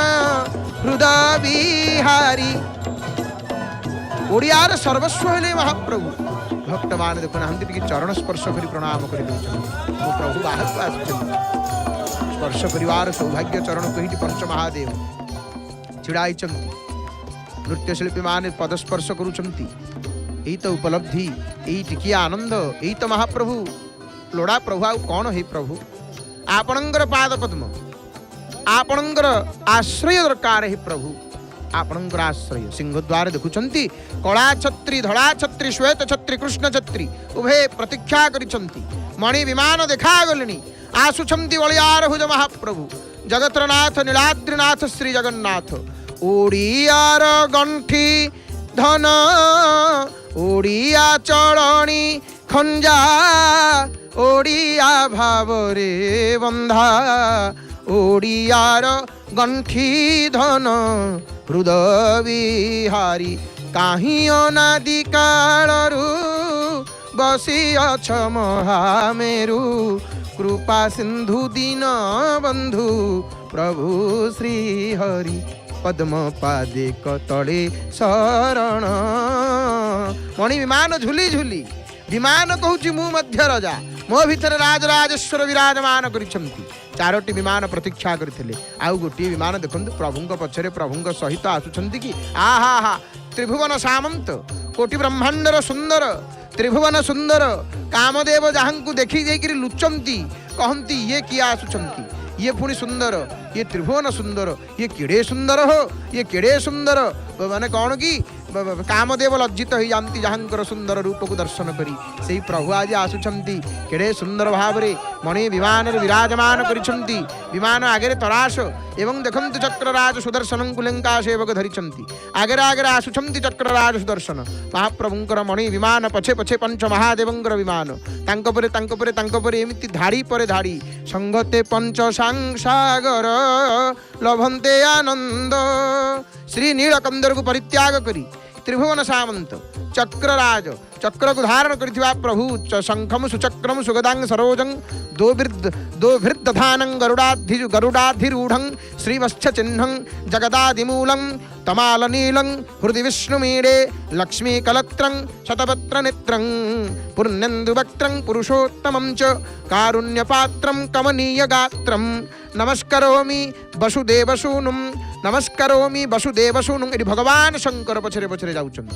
हृदय बिहारी। ओडियार सर्वस्व हेले महाप्रभु। भक्तमान देखो ना टी चरण स्पर्श कर प्रणाम कर प्रभु बाहर को आस स्पर्श परिवार सौभाग्य चरण को ही पंच महादेव छिड़ाई नृत्यशिल्पी मान पदस्पर्श करुचंती। यही तो उपलब्धि, यही टिकी आनंद, यही तो महाप्रभु लोड़ा। प्रभु आउ कौन है प्रभु? आपणंकर पाद पद्म, आपणंकर आश्रय दरकार है प्रभु। आपणंकर आश्रय सिंहद्वार देखुचंती कला छत्री धड़ा छत्री श्वेत छत्री कृष्ण छत्री उभे प्रतीक्षा करिसंती। मणि विमान देखा गलनी आसुछंती बलियार भुज महाप्रभु जगत्रनाथ नीलाद्रिनाथ श्री जगन्नाथ। ओडियार गंठी धन ओडिया चलणी खंजा ओडिया भावरे बंधा ओडियार गंठी धन हृदय बिहारी। काहीं अनादि कालरू बसी अछ महामेरु कृपा सिंधु दीन बंधु प्रभु श्री हरि पद्म पादे कतले शरण। मणि विमान झुली झुली विमान कहूँ मु मध्य रजा मो भितर राजराजेश्वर विराजमान करिसंती। चारोटी विमान प्रतीक्षा करथिले। आउ गोटे विमान देखंतु प्रभुंक पछरे प्रभुंक सहित आसुछंती कि आहा हा त्रिभुवन सामंत कोटि ब्रह्मांडर सुंदर त्रिभुवन सुंदर कामदेव जहांकु देखी जाइकरी लुचंती कहंती ये किए आसुछंती ये पुणी सुंदर ये त्रिभुवन सुंदर ये केड़े सुंदर हो ये केड़े सुंदर माने कौन की कामदेव लज्जित हो जाती जहांकर सुंदर रूप को दर्शन करी से प्रभु आज आसुछंती केड़े सुंदर भाव रे मणि विमान विराजमान करिसंती। विमान आगे तराश एवं देखंतु चक्रराज सुदर्शन कुलंका सेवक धरिसंती आगे आगे आसुछंती चक्रराज सुदर्शन महाप्रभुंकर मणि विमान पछे पछे पंच महादेवंकर विमान तांको परे एमिति धाड़ी परे धाड़ी संगते पंच सांसागर लभंते आनंद। श्री नीलकंदर को परित्याग करी त्रिभुवन सामंत चक्रराज चक्र को धारण करथिबा प्रभु शंखम सुचक्रम सुगदांग सरोजं दोभिर्दधानं गरुडाधिरूढ़ं श्रीवत्स चिह्नं जगदादिमूलं तमालनीलं हृदि विष्णुमीडे लक्ष्मीकलत्रं शतपत्रनेत्रं पुण्यन्दुवक्त्रं पुरुषोत्तमं च कारुण्यपात्रं कमनीयगात्रं नमस्करोमि वसुदेवसूनुं नमस्करोमि वसुदेवसूनुं। एटी भगवान शंकर पछरे पछरे जाउछन्ति।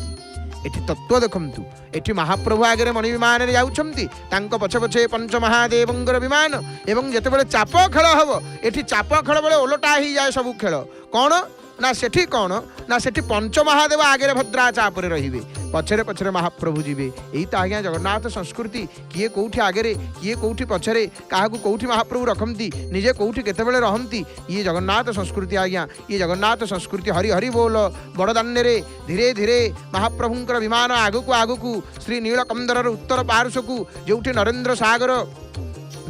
एठी तत्व देखंतु एठी महाप्रभु आगे मणि विमान रे जाउछन्ति तांको पछे पछे पंच महादेवंकर विमान एवं जेतेबेले चाप खेल हबो एठी चाप खेल बेले ओलटा ही जाए सब खेल कौन ना सेठी कौन ना सेठी पंच महादेव आगे भद्रा चाप रे रहिबे पछरे पछरे महाप्रभु जीवे। यही तो आज्ञा जगन्नाथ संस्कृति किए कौटी आगे किए कौटी पछरे क्या कौटी महाप्रभु रखती निजे कौटी केतेबेले रहंती ये जगन्नाथ संस्कृति आज्ञा ये जगन्नाथ संस्कृति हरि हरि बोल। बड़दान्य रे धीरे धीरे महाप्रभुंकर विमान आगकू आगकू श्री नीलकंदर उत्तर पार्श्व को जोठी नरेंद्र सागर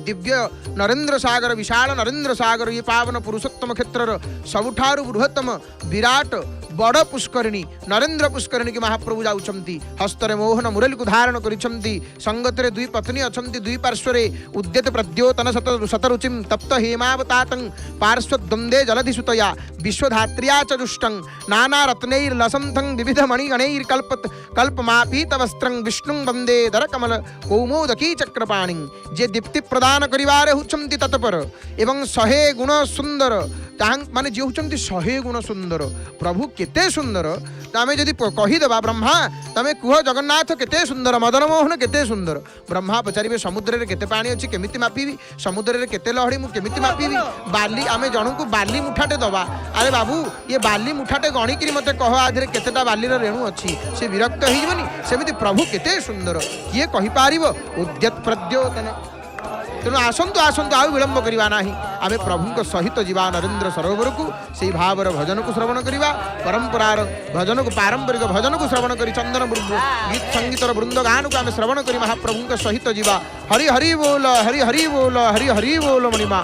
दिव्य नरेंद्र सागर विशाल नरेंद्र सागर ये पावन पुरुषोत्तम क्षेत्र सबुठारु बृहत्तम विराट बड़ पुष्करिणी नरेंद्र पुष्करिणी की महाप्रभु जाउछंती हस्तरे मोहन मुरली को धारण करिछंती संगतरे दुई पत्नी अछंती दुई पार्श्वरे उद्यत प्रद्योतन शतरुचिम तप्त हेमावतातं पार्श्व द्वंदे जलधिसुतया विश्वधात्र्या च दुष्टं नाना रत्नैर्लसंथं विविध मणिगणैर् कल्पमापीत वस्त्रं विष्णुं वंदे दरकमल कौमोदकी चक्रपाणि जे दीप्ति प्रदान करिवारे हुचंती तत्पर एवं 100 गुण सुंदर माने जे होचंती 100 गुण सुंदर प्रभु केते सुंदर आमे जदि कहीदेबा ब्रह्मा तमे कुह जगन्नाथ केते सुंदर मदन मोहन केते सुंदर ब्रह्मा पचारे समुद्र रे केते पानी अछि केमिति मापिबी समुद्र रे केते लहड़ी मु केमिति मापिबी बाली आमे जणु को बाली मुठाटे दबा अरे बाबू ये बाली मुठाटे गणी करी मते कह आधरे केतेटा बाली रेणु अछि से विरक्त होई जबनी सेमिति प्रभु केते सुंदर किए कहि पारिबो उद्यत प्रद्योतन तेणु आसतु आसतु आउ विलंब करवा ना आम प्रभु सहित जीवा नरेंद्र सरोवर को से भावर भजन को श्रवण करवा परंपरार भजन को पारंपरिक भजन को श्रवण कर चंदन गीत संगीतर वृंद गान को आम श्रवण कर महाप्रभु सहित जीवा हरि हरि बोल हरि हरि बोल हरि हरि बोल मणिमा।